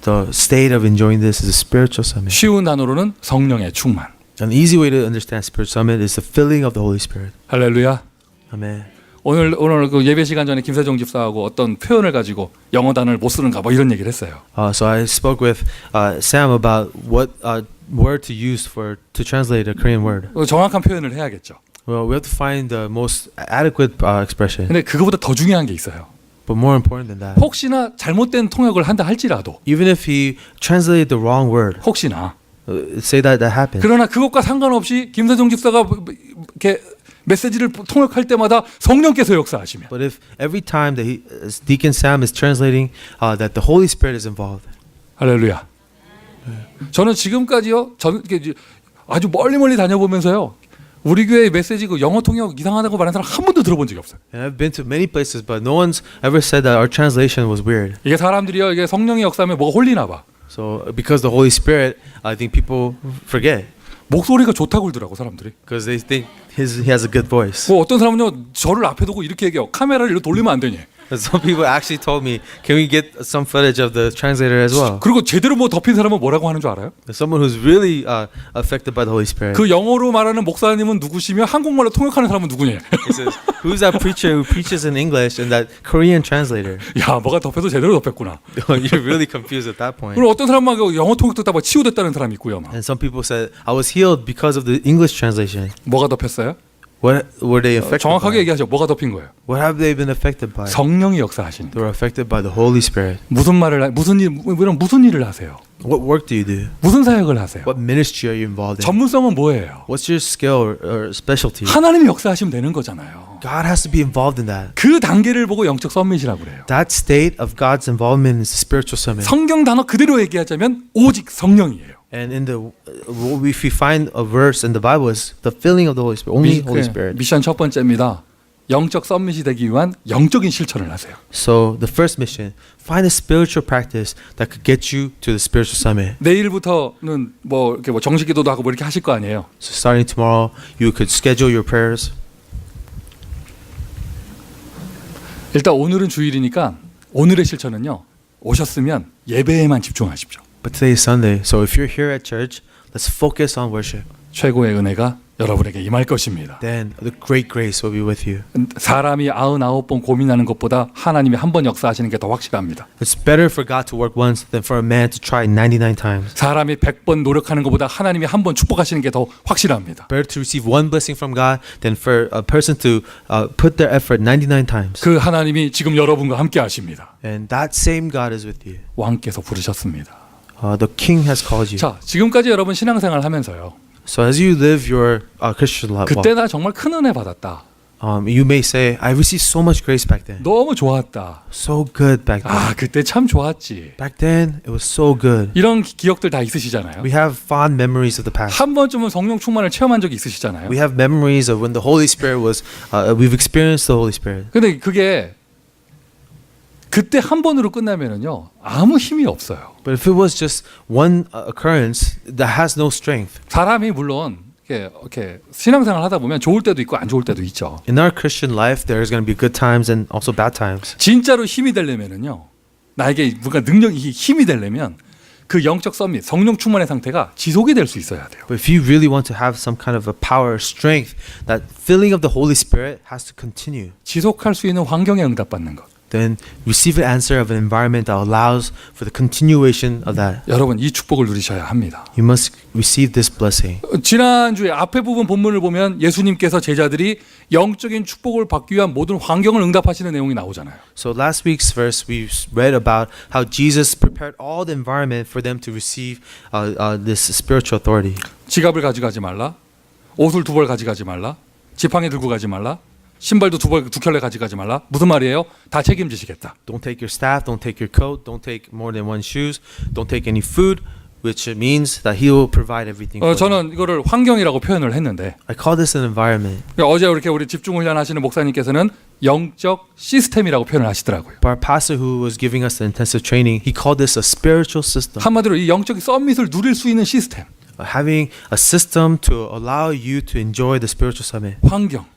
The state of enjoying this is a spiritual summit. 쉬운 단어로는 성령의 충만. An easy way to understand spiritual summit is the filling of the Holy Spirit. 할렐루야. Amen. 오늘 그 예배 시간 전에 김세종 집사하고 어떤 표현을 가지고 영어 단어를 못 쓰는가 뭐 이런 얘기를 했어요. So I spoke with Sam about what word to use to translate a Korean word. 정확한 표현을 해야겠죠. Well, we have to find the most adequate expression. 근데 그거보다 더 중요한 게 있어요. But more important than that, 혹시나 잘못된 통역을 한다 할지라도 even if he translated the wrong word, 혹시나 say that happened. 그러나 그것과 상관없이 김세종 집사가 이렇게 메시지를 통역할 때마다 성령께서 역사하시면 But if every time that Deacon Sam is translating, that the Holy Spirit is involved. 할렐루야. 저는 지금까지요, 아주 멀리 다녀보면서요, 우리 교회 메시지 그 영어 통역 이상하다고 말하는 사람 한 번도 들어본 적이 없어요. And I've been to many places, but no one's ever said that our translation was weird. 이게 사람들이요, 이게 성령의 역사하면 뭐가 홀리나 봐. So because the Holy Spirit, I think people forget 목소리가 좋다고 그러더라고 사람들이. because they think he has a good voice. 뭐 어떤 사람은요, 저를 앞에 두고 이렇게 얘기해요. 카메라를 이렇게 돌리면 안 되니. Some people actually told me, can we get some footage of the translator as well? 그리고 제대로 뭐 덮인 사람은 뭐라고 하는 줄 알아요? Someone who's really affected by the Holy Spirit. 그 영어로 말하는 목사님은 누구시며 한국말로 통역하는 사람은 누구냐? He says, who's that preacher who preaches in English and that Korean translator? 야, 뭐가 덮여도 제대로 덮였구나. You're really confused at that point. 그리고 어떤 사람은 영어 통역 듣다가 치유됐다는 사람이 있고요. 막. And some people said, I was healed because of the English translation. 뭐가 덮였어요? What were they affected 정확하게 by? 얘기하죠. 뭐가 덮인 거예요? What have they been affected by? 성령이 역사하시는. They were affected by the Holy Spirit. 무슨 일을 하세요? What work do you do? 무슨 사역을 하세요? What ministry are you involved in? 전문성은 뭐예요? What's your skill or specialty? 하나님이 역사하시면 되는 거잖아요. God has to be involved in that. 그 단계를 보고 영적 썸밋이라고 그래요. That state of God's involvement is spiritual summit. 성경 단어 그대로 얘기하자면 오직 성령이에요. And if we find a verse in the Bible, is the filling of the Holy Spirit, only Holy Spirit. 미션 첫 번째입니다. 영적 썸밋이 되기 위한 영적인 실천을 하세요. So the first mission, find a spiritual practice that could get you to the spiritual summit. 내일부터는 뭐 이렇게 뭐 정식 기도도 하고 뭐 이렇게 하실 거 아니에요. So starting tomorrow, you could schedule your prayers. 일단 오늘은 주일이니까 오늘의 실천은요. 오셨으면 예배에만 집중하십시오. But today is Sunday, so if you're here at church, let's focus on worship. 최고의 은혜가 여러분에게 임할 것입니다. Then the great grace will be with you. 사람이 99번 고민하는 것보다 하나님이 한 번 역사하시는 게 더 확실합니다. It's better for God to work once than for a man to try 99 times. 사람이 100번 노력하는 것보다 하나님이 한 번 축복하시는 게 더 확실합니다. Better to receive one blessing from God than for a person to put their effort 99 times. 그 하나님이 지금 여러분과 함께 하십니다. And that same God is with you. 왕께서 부르셨습니다. The King has called you. 자, 지금까지 여러분 신앙생활 하면서요. So as you live your Christian life, 그때 나 정말 큰 은혜 받았다. you may say, I received so much grace back then. 너무 좋았다. So good back then. 아, 그때 참 좋았지. Back then, it was so good. 이런 기억들 다 있으시잖아요. We have fond memories of the past. 한 번쯤은 성령 충만을 체험한 적이 있으시잖아요. We have memories of when the Holy Spirit was, we've experienced the Holy Spirit. 근데 그게 그때 한 번으로 끝나면은요 아무 힘이 없어요. But if it was just one occurrence that has no strength. 사람이 물론 이렇게 신앙생활 하다 보면 좋을 때도 있고 안 좋을 때도 있죠. In our Christian life, there's going to be good times and also bad times. 진짜로 힘이 되려면은요 나에게 뭔가 능력이 힘이 되려면 그 영적 썸밋, 성령 충만의 상태가 지속이 될 수 있어야 돼요. But if you really want to have some kind of a power, strength, that filling of the Holy Spirit has to continue. 지속할 수 있는 환경에 응답받는 것. Then receive an answer of an environment that allows for the continuation of that. 여러분 이 축복을 누리셔야 합니다. You must receive this blessing. 지난주에 앞에 부분 본문을 보면 예수님께서 제자들이 영적인 축복을 받기 위한 모든 환경을 응답하시는 내용이 나오잖아요. So last week's verse we read about how Jesus prepared all the environment for them to receive this spiritual authority. 지갑을 가져가지 말라. 옷을 2벌 가져가지 말라. 지팡이 들고 가지 말라. 신발도 2켤레 가져가지 말라. 무슨 말이에요? 다 책임지시겠다. Don't take your staff, don't take your coat, don't take more than one shoes, don't take any food, which means that he will provide everything for you. 저는 이거를 환경이라고 표현을 했는데 I call this an environment. 어제 이렇게 우리 집중 훈련하시는 목사님께서는 영적 시스템이라고 표현을 하시더라고요. But our pastor who was giving us the intensive training, he called this a spiritual system. 한마디로 이 영적 썸밋을 누릴 수 있는 시스템. Having a system to allow you to enjoy the spiritual summit. 환경.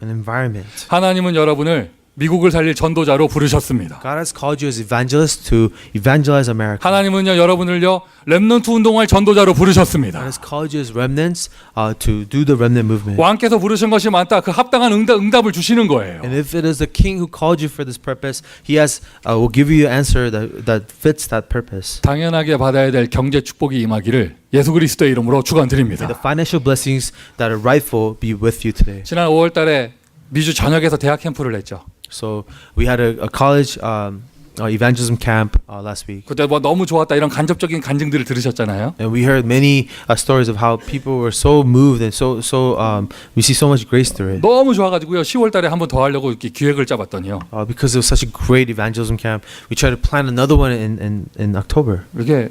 An environment. 하나님은 여러분을 미국을 살릴 전도자로 부르셨습니다. God has called you as evangelists to evangelize America. 하나님은요 여러분을요 렘넌트 운동할 전도자로 God 부르셨습니다. has called you as remnants to do the remnant movement. 왕께서 부르신 것이 많다. 그 합당한 응답을 주시는 거예요. And if it is the king who called you for this purpose, he will give you an answer that fits that purpose. 당연하게 받아야 될 경제 축복이 임하기를 예수 그리스도의 이름으로 May 축원드립니다. the financial blessings that are rightful be with you today. 지난 5월달에 미주 전역에서 대학 캠프를 했죠. So we had a college evangelism camp last week. 그때 뭐 너무 좋았다 이런 간접적인 간증들을 들으셨잖아요. And we heard many stories of how people were so moved and we see so much grace through it. 너무 좋아가지고요 10월달에 한 번 더 하려고 이렇게 기획을 짜봤더니요. Because it was such a great evangelism camp, we tried to plan another one in October. 이게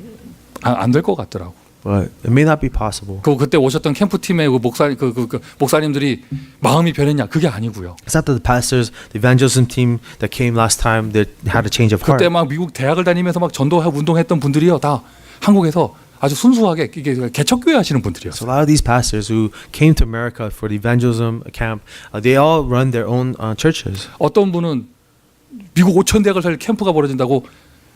안 될 것 같더라고. But it may not be possible. 그때 오셨던 캠프 팀의 목사님들이 마음이 변했냐? 그게 아니고요. It's not that the pastors, the evangelism team that came last time, they had a change of heart. 그때 막 미국 대학을 다니면서 막 전도하고 운동했던 분들이요 다 한국에서 아주 순수하게 이게 개척교회 하시는 분들이었어요. So a lot of these pastors who came to America for the evangelism camp, they all run their own churches. 어떤 분은 미국 5천 대학을 살릴 캠프가 벌어진다고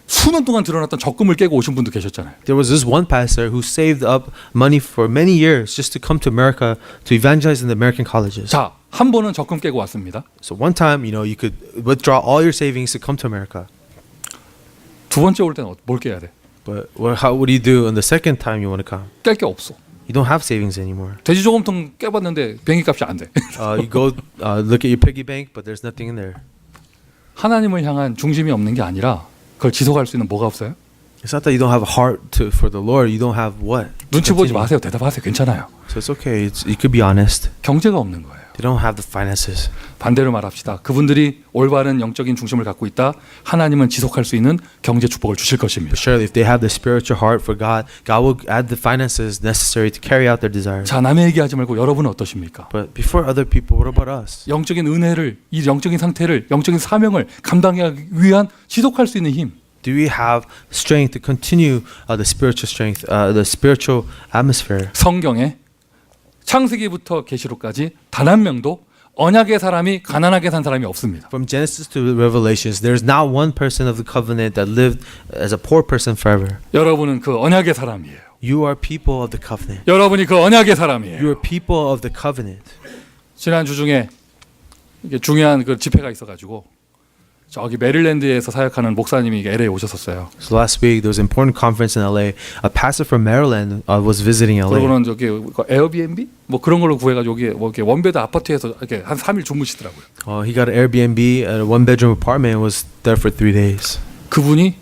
수년 동안 들어놨던 적금을 깨고 오신 분도 계셨잖아요. There was this one pastor who saved up money for many years just to come to America to evangelize in the American colleges. 자, 한 번은 적금 깨고 왔습니다. So one time, you could withdraw all your savings to come to America. 두 번째 올 때는 뭘 깨야 돼? But what do you do on the second time you want to come? 깰 게 없어. You don't have savings anymore. 돼지 저금통 깨봤는데 비행기 값이 안 돼. You go look at your piggy bank, but there's nothing in there. 하나님을 향한 중심이 없는 게 아니라 그걸 지속할 수 있는 뭐가 없어요? It's not that you don't have a heart for the Lord. You don't have what? 눈치 보지 마세요. 대답하세요. 괜찮아요. So it's okay. You could be honest. 경제가 없는 거예요. They don't have the finances. 반대로 말합시다. 그분들이 올바른 영적인 중심을 갖고 있다. 하나님은 지속할 수 있는 경제 축복을 주실 것입니다. But surely, if they have the spiritual heart for God, God will add the finances necessary to carry out their desires. 자, 남의 얘기하지 말고 여러분은 어떠십니까? But before other people, what about us? 영적인 은혜를, 이 영적인 상태를, 영적인 사명을 감당하기 위한 지속할 수 있는 힘. Do we have strength to continue the spiritual strength, the spiritual atmosphere? 성경에 창세기부터 계시록까지 단 한 명도 언약의 사람이 가난하게 산 사람이 없습니다. From Genesis to Revelations, there's not one person of the covenant that lived as a poor person forever. 여러분은 그 언약의 사람이에요. You are people of the covenant. 여러분이 그 언약의 You 사람이에요. are people of the covenant. 지난 주 중에 이게 중요한 그 집회가 있어가지고 저기 메릴랜드에서 사역하는 목사님이 LA에 오셨었어요. So last week there was an important conference in LA. A pastor from Maryland was visiting LA. 그러고는 저기 에어비앤비 뭐 그런 걸로 구해가지고 여기 뭐 이렇게 원베드 아파트에서 이렇게 한 3일 주무시더라고요. He got an Airbnb at a one-bedroom apartment and was there for 3 days. 그분이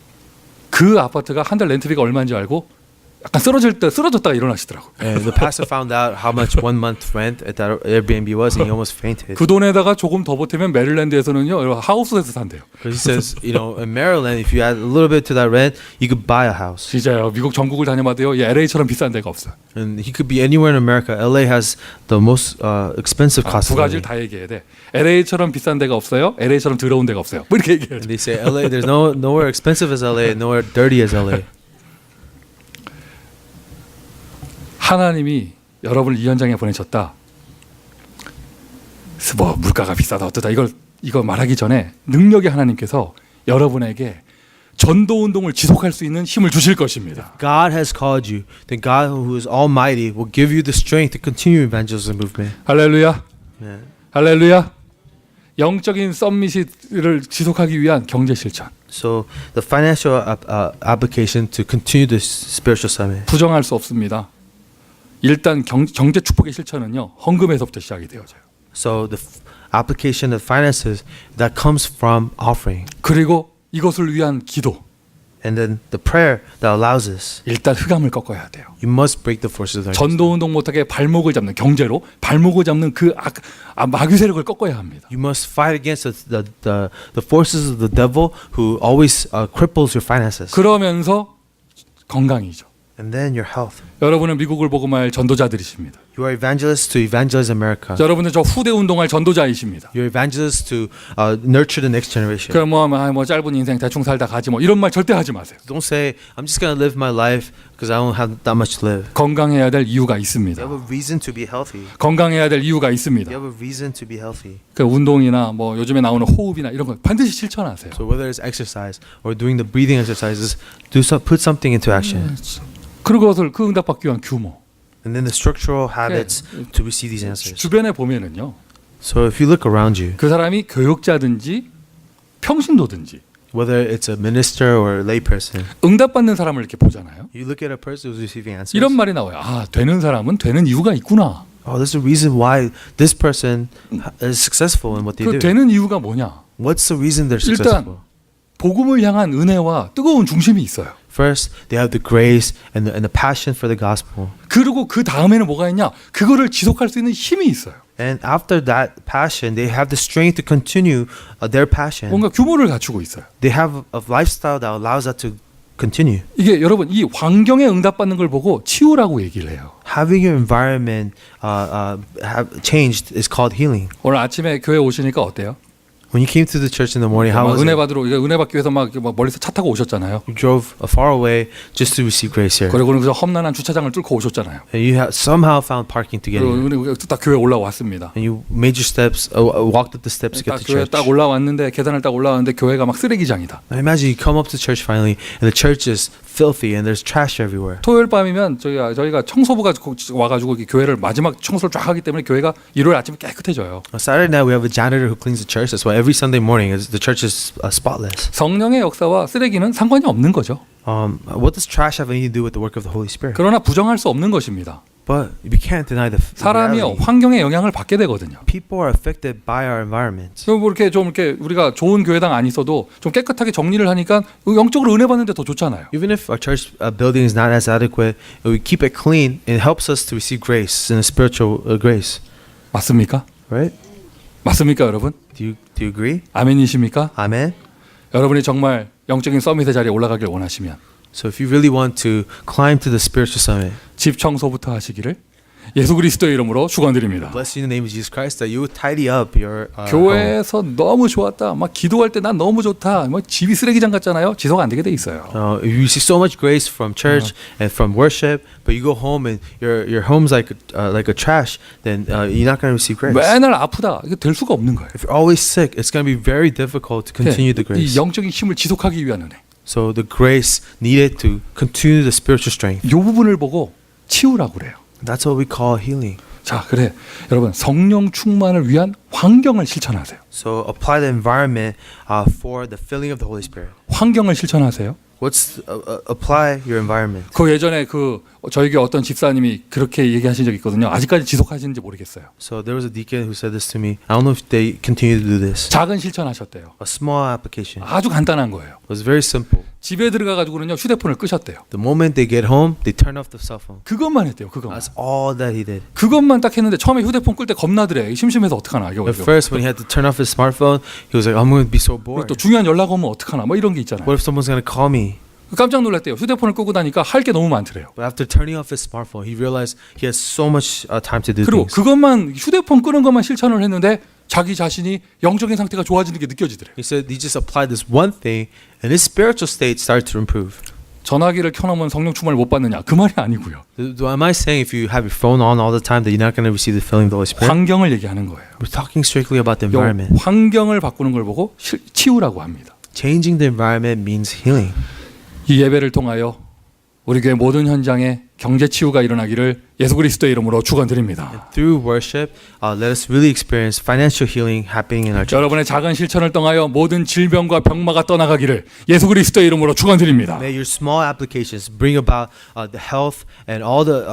그 아파트가 한 달 렌트비가 얼마인지 알고 약간 쓰러졌다가 일어나시더라고요. And the pastor found out how much 1 month rent at that Airbnb was, and he almost fainted. 그 돈에다가 조금 더 보태면 메릴랜드에서는요 하우스에서 산대요. Because he says, in Maryland, if you add a little bit to that rent, you could buy a house. 진짜요. 미국 전국을 다녀봐도요, 이 LA처럼 비싼 데가 없어요. And he could be anywhere in America. LA has the most expensive cost 두 of 가지를 living. 다 얘기해야 돼. LA처럼 비싼 데가 없어요. LA처럼 더러운 데가 없어요. 뭐 이렇게 얘기해요. And they say LA, there's nowhere expensive as LA, and nowhere dirty as LA. 하나님이 여러분을 이 현장에 보내셨다. 뭐 물가가 비싸다 어떠다 이거 말하기 전에 능력이 하나님께서 여러분에게 전도 운동을 지속할 수 있는 힘을 주실 것입니다. God has called you. Then God, who is Almighty, will give you the strength to continue evangelism movement. 할렐루야. Amen. 할렐루야. 영적인 썸밋을 지속하기 위한 경제 실천. So the financial application to continue this spiritual summit. 부정할 수 없습니다. 일단 경제 축복의 실천은요 헌금에서부터 시작이 되어져요. So the application of finances that comes from offering. 그리고 이것을 위한 기도. And then the prayer that allows us. 일단 흑암을 꺾어야 돼요. You must break the forces of darkness. 전도 운동 못하게 발목을 잡는 경제로 발목을 잡는 그 마귀 세력을 꺾어야 합니다. You must fight against the forces of the devil who always cripples your finances. 그러면서 건강이죠. and then your health. 여러분은 미국을 복음할 전도자들이십니다. You are evangelists to evangelize America. 여러분은 저 후대 운동할 전도자이십니다. You're evangelists to nurture the next generation. 그럼 뭐 짧은 인생 대충 살다 가지 뭐 이런 말 절대 하지 마세요. Don't say, I'm just going to live my life because I don't have that much to live. 건강해야 될 이유가 You 있습니다. have a reason to be healthy. 건강해야 될 이유가 있습니다. You have a reason to be healthy. 그 운동이나 뭐 요즘에 나오는 호흡이나 이런 거 반드시 실천하세요. So whether it's exercise or doing the breathing exercises, put something into action. 그것을 그 응답받기 위한 규모. And then the structural habits to receive these answers. 주변에 보면은요. So if you look around you, 그 사람이 교육자든지 평신도든지 whether it's a minister or a lay person, 응답받는 사람을 이렇게 보잖아요. you look at a person who's receiving answers. 이런 말이 나와요. 아, 되는 사람은 되는 이유가 있구나. Oh, there's a reason why this person is successful in what they 그 do. 되는 이유가 뭐냐? What's the reason they're 일단 successful? 복음을 향한 은혜와 뜨거운 중심이 있어요. First, they have the grace and the passion for the gospel. 그리고 그 다음에는 뭐가 있냐? 그거를 지속할 수 있는 힘이 있어요. And after that passion, they have the strength to continue their passion. 뭔가 규모를 갖추고 있어요. They have a lifestyle that allows that to continue. 이게 여러분 이 환경에 응답받는 걸 보고 치유라고 얘기를 해요. Having your environment have changed is called healing. 오늘 아침에 교회 오시니까 어때요? When you came to the church in the morning, how was 은혜 it? 받으러 은혜 받기 위해서 막 멀리서 차 타고 오셨잖아요. You drove far away just to receive grace here. 그리고 그래서 험난한 주차장을 뚫고 오셨잖아요. And you have somehow found parking to get here. 그리고 딱 교회 올라왔습니다. And you made your steps, walked up the steps to 딱 get to 교회 church. 딱 올라왔는데 계단을 딱 올라왔는데 교회가 막 쓰레기장이다. Now imagine you come up to church finally, and the church is filthy and there's trash everywhere. 토요일 밤이면 저희가 청소부가 와가지고 교회를 마지막 청소를 쫙 하기 때문에 교회가 일요일 아침에 깨끗해져요. On Saturday night we have a janitor who cleans the church. That's why every Sunday morning the church is spotless. 성령의 역사와 쓰레기는 상관이 없는 거죠. What does trash have anything to do with the work of the Holy Spirit? 그러나 부정할 수 없는 것입니다. But we can't deny the 사람이 reality. 환경의 영향을 받게 되거든요. People are affected by our environment. 뭐 이렇게 좀 이렇게 우리가 좋은 교회당 안 있어도 좀 깨끗하게 정리를 하니까 영적으로 은혜 받는데 더 좋잖아요. Even if our church building is not as adequate, we keep it clean. It helps us to receive grace and a spiritual grace. 맞습니까? Right? 맞습니까, 여러분? Do you agree? 아멘이십니까? Amen. 여러분이 정말 영적인 서밋의 자리에 올라가길 원하시면 So if you really want to climb to the spiritual summit, 집 청소부터 하시기를 예수 그리스도의 이름으로 축원드립니다. bless you in the name of Jesus Christ that you would tidy up your home. 교회에서 너무 좋았다. 막 기도할 때 난 너무 좋다. 뭐 집이 쓰레기장 같잖아요. 지속 안 되게 돼 있어요. You receive so much grace from church and from worship, but you go home and your home's like a trash. Then you're not going to receive grace. 맨날 아프다. 이게 될 수가 없는 거예요. If you're always sick, it's going to be very difficult to continue the 이 grace. 영적인 힘을 지속하기 위한 은혜. So the grace needed to continue the spiritual strength. 이 부분을 보고 치유라고 그래요. That's what we call healing. 자, 그래. 여러분, 성령 충만을 위한 환경을 실천하세요. So apply the environment for the filling of the Holy Spirit. 환경을 실천하세요. What's apply your environment? 그 예전에 저희 교회 어떤 집사님이 그렇게 얘기하신 적이 있거든요. 아직까지 지속하시는지 모르겠어요. So there was a deacon who said this to me. I don't know if they continue to do this. 작은 실천하셨대요. A small application. 아주 간단한 거예요. It was very simple. 집에 들어가가지고는요 휴대폰을 끄셨대요. The moment they get home, they turn off the cell phone. 그것만 했대요. 그것만. That's all that he did. 그것만 딱 했는데 처음에 휴대폰 끌 때 겁나더래. 심심해서 어떡하나. 이거. At first, when he had to turn off his smartphone, he was like, "I'm going to be so bored. 또 중요한 연락 오면 어떡하나. 뭐 이런 게 있잖아요. What if someone's going to call me?" 깜짝 놀랐대요. 휴대폰을 끄고 나니까 할 게 너무 많더래요. But after turning off his smartphone, he realized he has so much time to do 그리고 things. 그것만 휴대폰 끄는 것만 실천을 했는데 자기 자신이 영적인 상태가 좋아지는 게 느껴지더래요. He said he just applied this one thing, and his spiritual state started to improve. 전화기를 켜놓으면 성령 충만을 못 받느냐? 그 말이 아니고요. Am I saying if you have your phone on all the time that you're not going to receive the filling of the Holy Spirit? 환경을 얘기하는 거예요. We're talking strictly about the 요 environment. 환경을 바꾸는 걸 보고 치유라고 합니다. Changing the environment means healing. 이 예배를 통하여 우리 교회 모든 현장에 경제 치유가 일어나기를 예수 그리스도의 이름으로 축원드립니다. Through worship, let us really experience financial healing happening in our church. 여러분의 작은 실천을 통하여 모든 질병과 병마가 떠나가기를 예수 그리스도의 이름으로 축원드립니다. May your small applications bring about the health and all the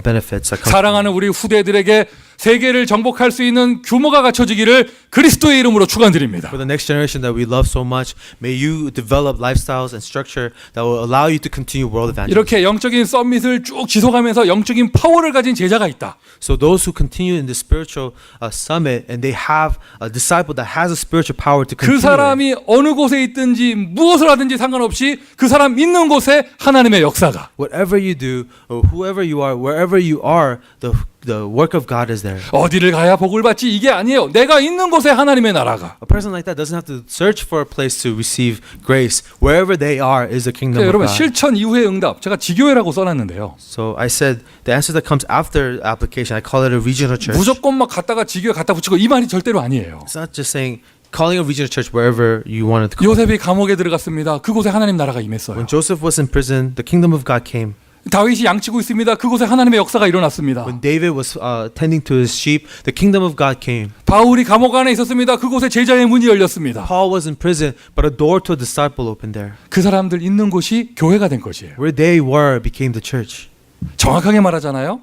benefits that come. 사랑하는 우리 후대들에게 세계를 정복할 수 있는 규모가 갖춰지기를 그리스도의 이름으로 축원드립니다. For the next generation that we love so much, may you develop lifestyles and structure that will allow you to continue world evangelism. 이렇게 영적인 썸밋을 쭉 지속하면서 영적인 파워를 가진 제자가 있다. So those who continue in the spiritual summit and they have a disciple that has a spiritual power to 그 continue. 사람이 어느 곳에 있든지 무엇을 하든지 상관없이 그 사람 있는 곳에 하나님의 역사가. Whatever you do, or whoever you are, wherever you are, the work of God is there. 어디를 가야 복을 받지 이게 아니에요. 내가 있는 곳에 하나님의 나라가. A person like that doesn't have to search for a place to receive grace. Wherever they are is the kingdom 그러니까 of 여러분 God. 실천 이후의 응답 제가 지교회라고 써놨는데요. So I said the answer that comes after application, I call it a regional church. 무조건 막 갔다가 지교회 갖다 붙이고 이 말이 절대로 아니에요. It's not just saying calling a regional church wherever you wanted to call. 요셉이 감옥에 들어갔습니다. 그곳에 하나님 나라가 임했어요. When Joseph was in prison, the kingdom of God came. 다윗이 양치고 있습니다. 그곳에 하나님의 역사가 일어났습니다. When David was tending to his sheep, the kingdom of God came. 바울이 감옥 안에 있었습니다. 그곳에 제자의 문이 열렸습니다. Paul was in prison, but a door to a disciple opened there. 그 사람들 있는 곳이 교회가 된 것이에요. Where they were became the church. 정확하게 말하잖아요.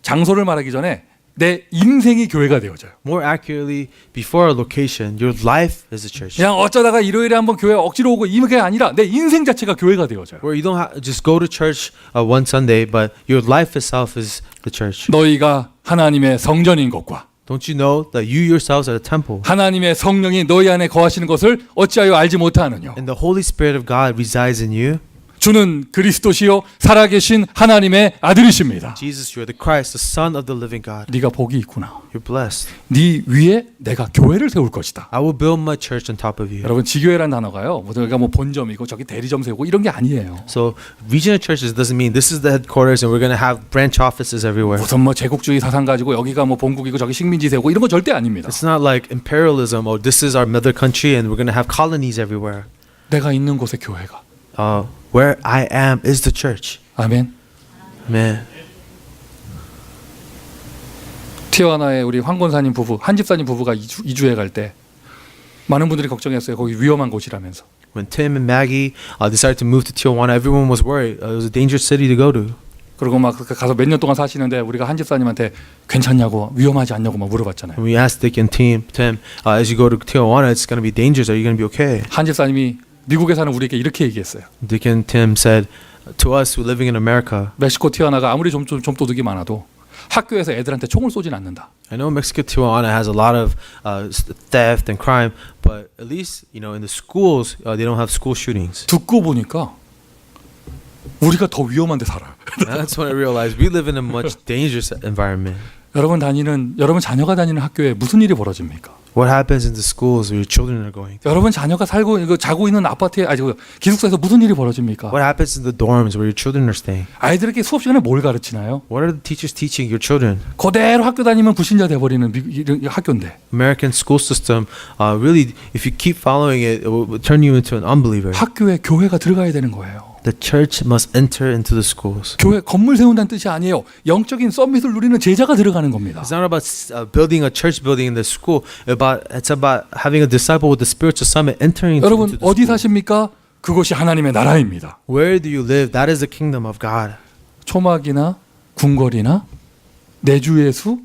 장소를 말하기 전에 내 인생이 교회가 되어져요. More accurately, before a location, your life is the church. 그냥 어쩌다가 일요일에 한번 교회 억지로 오고 이게 아니라 내 인생 자체가 교회가 되어져요. Where you don't just go to church one Sunday, but your life itself is the church. 너희가 하나님의 성전인 것과 Don't you know that you yourselves are the temple? 하나님의 성령이 너희 안에 거하시는 것을 어찌하여 알지 못하느냐. And the Holy Spirit of God resides in you. 주는 그리스도시요 살아계신 하나님의 아들이십니다. Jesus, you are the Christ, the Son of the living God. 네가 복이 있구나. You're blessed. 네 위에 내가 교회를 세울 것이다. I will build my church on top of you. 여러분 지교회란 단어가요. 우리가 뭐 본점이고 저기 대리점 세우고 이런 게 아니에요. So regional churches doesn't mean this is the headquarters and we're going to have branch offices everywhere. 무슨 뭐 제국주의 사상 가지고 여기가 뭐 본국이고 저기 식민지 세우고 이런 거 절대 아닙니다. It's not like imperialism or this is our mother country and we're going to have colonies everywhere. 내가 있는 곳에 교회가. Where I am is the church. 아멘. Man. 티와나의 우리 황권사님 부부, 한 집사님 부부가 이주해 갈 때 많은 분들이 걱정했어요. 거기 위험한 곳이라면서. When Tim and Maggie decided to move to Tijuana, everyone was worried. It was a dangerous city to go to. 그리고 막 가서 몇 년 동안 사시는데 우리가 한 집사님한테 괜찮냐고 위험하지 않냐고 막 물어봤잖아요. And we asked Dick and Tim, as you go to Tijuana, it's going to be dangerous. Are you going to be okay? 한 집사님이 미국에 사는 우리에게 이렇게 얘기했어요. Dick and Tim said to us who living in America, 멕시코 티와나가 아무리 좀 도둑이 많아도 학교에서 애들한테 총을 쏘진 않는다. I know Mexico Tijuana has a lot of theft and crime, but at least in the schools they don't have school shootings. 듣고 보니까 우리가 더 위험한 데 살아요. And that's when I realized we live in a much dangerous environment. 여러분 자녀가 다니는 학교에 무슨 일이 벌어집니까? What happens in the schools where your children are going? 여러분 자녀가 자고 있는 아파트에 기숙사에서 무슨 일이 벌어집니까? What happens in the dorms where your children are staying? 아이들에게 수업 시간에 뭘 가르치나요? What are the teachers teaching your children? 그대로 학교 다니면 불신자 돼버리는 학교인데. American school system, really, if you keep following it, it will turn you into an unbeliever. 학교에 교회가 들어가야 되는 거예요. The church must enter into the schools. 교회 건물 세운다는 뜻이 아니에요. 영적인 서밋을 누리는 제자가 들어가는 겁니다. It's not about building a church building in the school. It's about having a disciple with the spiritual summit entering into 여러분 the 어디 school. 사십니까? 그것이 하나님의 나라입니다. Where do you live? That is the kingdom of God. 초막이나 궁궐이나 내주예수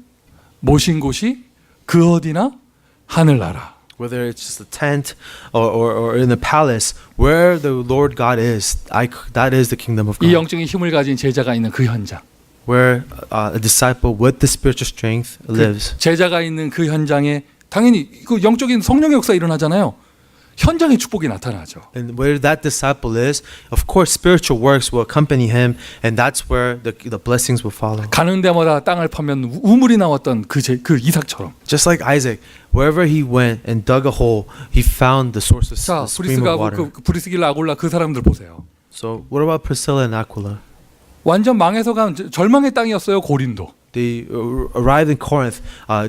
모신 곳이 그 어디나 하늘나라. Whether it's just a tent or in a palace, where the Lord God is, that is the kingdom of 이 God. 영적인 힘을 가진 제자가 있는 그 현장. Where a disciple with the spiritual strength lives. 제자가 있는 그 현장에 당연히 그 영적인 성령의 역사 일어나잖아요. 현장의 축복이 나타나죠. And where that disciple is, of course, spiritual works will accompany him, and that's where the blessings will follow. 가는 데마다 땅을 파면 우물이 나왔던 그 이삭처럼. Just like Isaac, wherever he went and dug a hole, he found the source of 자, the stream of 브리스가 water. 그 브리스길라 아굴라 그 사람들 보세요. So what about Priscilla and Aquila? 완전 망해서 간 절망의 땅이었어요. 고린도. They arrived in Corinth,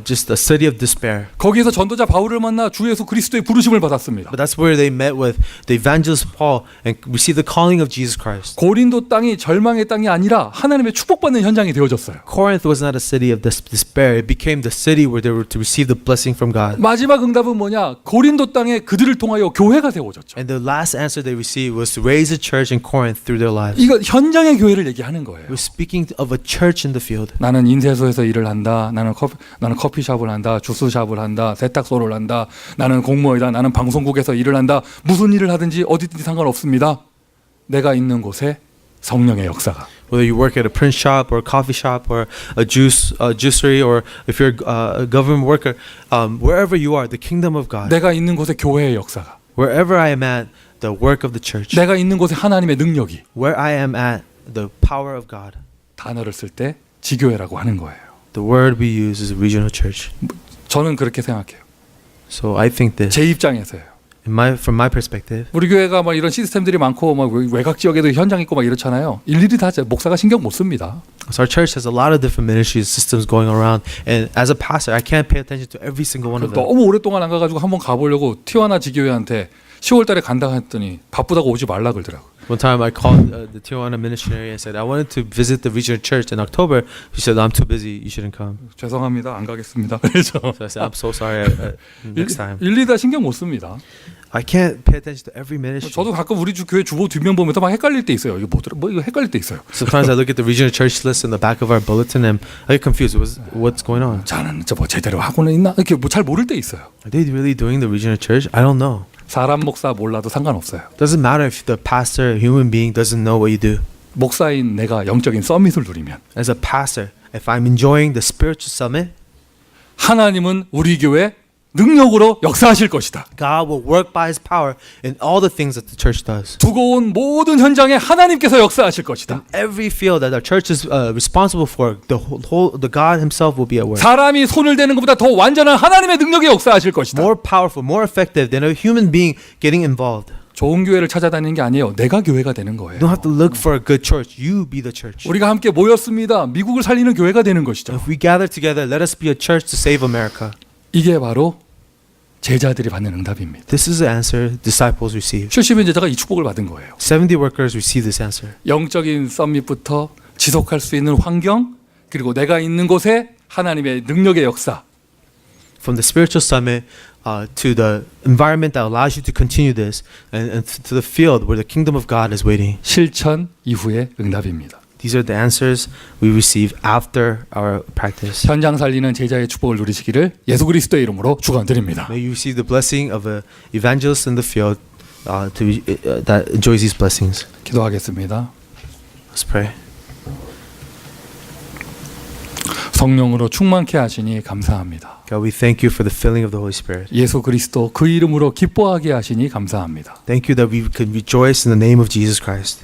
just a city of despair. 거기에서 전도자 바울을 만나 주 예수 그리스도의 부르심을 받았습니다. But that's where they met with the evangelist Paul and received the calling of Jesus Christ. 고린도 땅이 절망의 땅이 아니라 하나님의 축복받는 현장이 되어졌어요. Corinth was not a city of despair. It became the city where they were to receive the blessing from God. 마지막 응답은 뭐냐? 고린도 땅에 그들을 통하여 교회가 세워졌죠. And the last answer they received was to raise a church in Corinth through their lives. 이거 현장의 교회를 얘기하는 거예요. We're speaking of a church in the field. 나는 인쇄소에서 일을 한다. 나는 커피숍을 한다. 주스샵을 한다. 세탁소를 한다. 나는 공무원이다. 나는 방송국에서 일을 한다. 무슨 일을 하든지 어디든지 상관없습니다. 내가 있는 곳에 성령의 역사가. Whether you work at a print shop or a coffee shop or a juicery, or if you're a government worker, wherever you are, the kingdom of God. 내가 있는 곳에 교회의 역사가, Wherever I am at, the work of the church. 내가 있는 곳에 하나님의 능력이, Where I am at, the power of God. 단어를 쓸 때 지교회라고 하는 거예요. The word we use is a regional church. 저는 그렇게 생각해요. So I think this, 제 입장에서요. from my perspective, 우리 교회가 막 이런 시스템들이 많고 막 외곽 지역에도 현장 있고 막 이렇잖아요. 일일이 다 목사가 신경 못 씁니다. so our church has a lot of different ministries, systems going around, and as a pastor, I can't pay attention to every single one of them. 너무 오랫동안 안 가가지고 한번 가보려고 티와나 지교회한테 10월달에 간다 했더니 바쁘다고 오지 말라 그러더라고. One time I called the Tijuana missionary and said I wanted to visit the regional church in October. He said I'm too busy. You shouldn't come. 죄송합니다. 안 가겠습니다. 그래서 So I said I'm so sorry. Next time. 일일이 다 신경 못 씁니다. I can't pay attention to every ministry. 저도 가끔 우리 교회 주보 뒷면 보면서 막 헷갈릴 때 있어요. 이거 뭐 이거 헷갈릴 때 있어요. Sometimes I look at the regional church list in the back of our bulletin and I get confused. What's going on? 자는 뭐 제대로 하고는 있나? 이렇게 뭐 잘 모를 때 있어요. Are they really doing the regional church? I don't know. 사람 목사 몰라도 상관없어요. Doesn't matter if the pastor, a human being, doesn't know what you do. 목사인 내가 영적인 서밋을 누리면 As a pastor, if I'm enjoying the spiritual summit, 하나님은 우리 교회 능력으로 역사하실 것이다. God will work by His power in all the things that the church does. 두고 온 모든 현장에 하나님께서 역사하실 것이다. Every field that our church is responsible for, the God Himself will be at work. 사람이 손을 대는 것보다 더 완전한 하나님의 능력이 역사하실 것이다. More powerful, more effective than a human being getting involved. 좋은 교회를 찾아다니는 게 아니에요. 내가 교회가 되는 You 거예요. don't have to look for a good church. You be the church. 우리가 함께 모였습니다. 미국을 살리는 교회가 되는 것이죠. If we gather together, let us be a church to save America. 이게 바로 제자들이 받는 응답입니다. This is the answer disciples receive. 70인 제자가 이 축복을 받은 거예요. 70 workers receive this answer. 영적인 썸밋부터 지속할 수 있는 환경, 그리고 내가 있는 곳에 하나님의 능력의 역사. From the spiritual summit to the environment that allows you to continue this, and to the field where the kingdom of God is waiting. 실천 이후의 응답입니다. These are the answers we receive after our practice. 현장 살리는 제자의 축복을 누리시기를 예수 그리스도의 이름으로 축원드립니다. May you receive the blessing of an evangelist in the field that enjoys these blessings. 기도하겠습니다. Let's pray. 성령으로 충만케 하시니 감사합니다. God, we thank you for the filling of the Holy Spirit. 예수 그리스도 그 이름으로 기뻐하게 하시니 감사합니다. Thank you that we can rejoice in the name of Jesus Christ.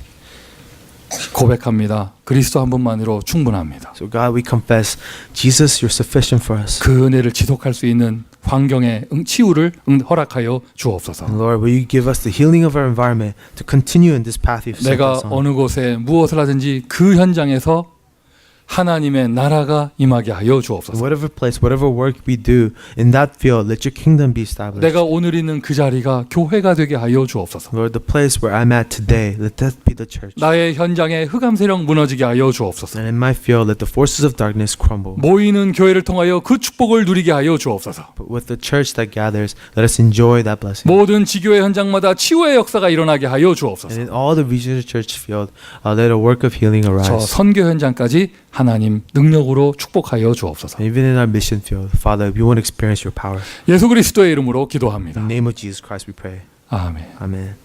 고백합니다. 그리스도 한 분만으로 충분합니다. So God, we confess, Jesus, you're sufficient for us. 그 은혜를 지속할 수 있는 환경의 치유를 허락하여 주옵소서. And Lord, will you give us the healing of our environment to continue in this path you've set 내가 us on? 어느 곳에 무엇을 하든지 그 현장에서 하나님의 나라가 임하게 하여 In 주옵소서. whatever place, whatever work we do in that field, let your kingdom be established. 내가 오늘 있는 그 자리가 교회가 되게 하여 주옵소서. Lord, the place where I'm at today, let that be the church. 나의 현장에 흑암 세력 무너지게 하여 주옵소서. And in my field, let the forces of darkness crumble. 모이는 교회를 통하여 그 축복을 누리게 하여 주옵소서. But with the church that gathers, let us enjoy that blessing. 모든 지교회 현장마다 치유의 역사가 일어나게 하여 주옵소서. And in all the regional church field, let a work of healing 저 arise. 선교 현장까지 하나님 능력으로 축복하여 주옵소서. And even in our mission field, Father, we want to experience your power. 예수 그리스도의 이름으로 기도합니다. In the name of Jesus Christ we pray. 아멘. Amen.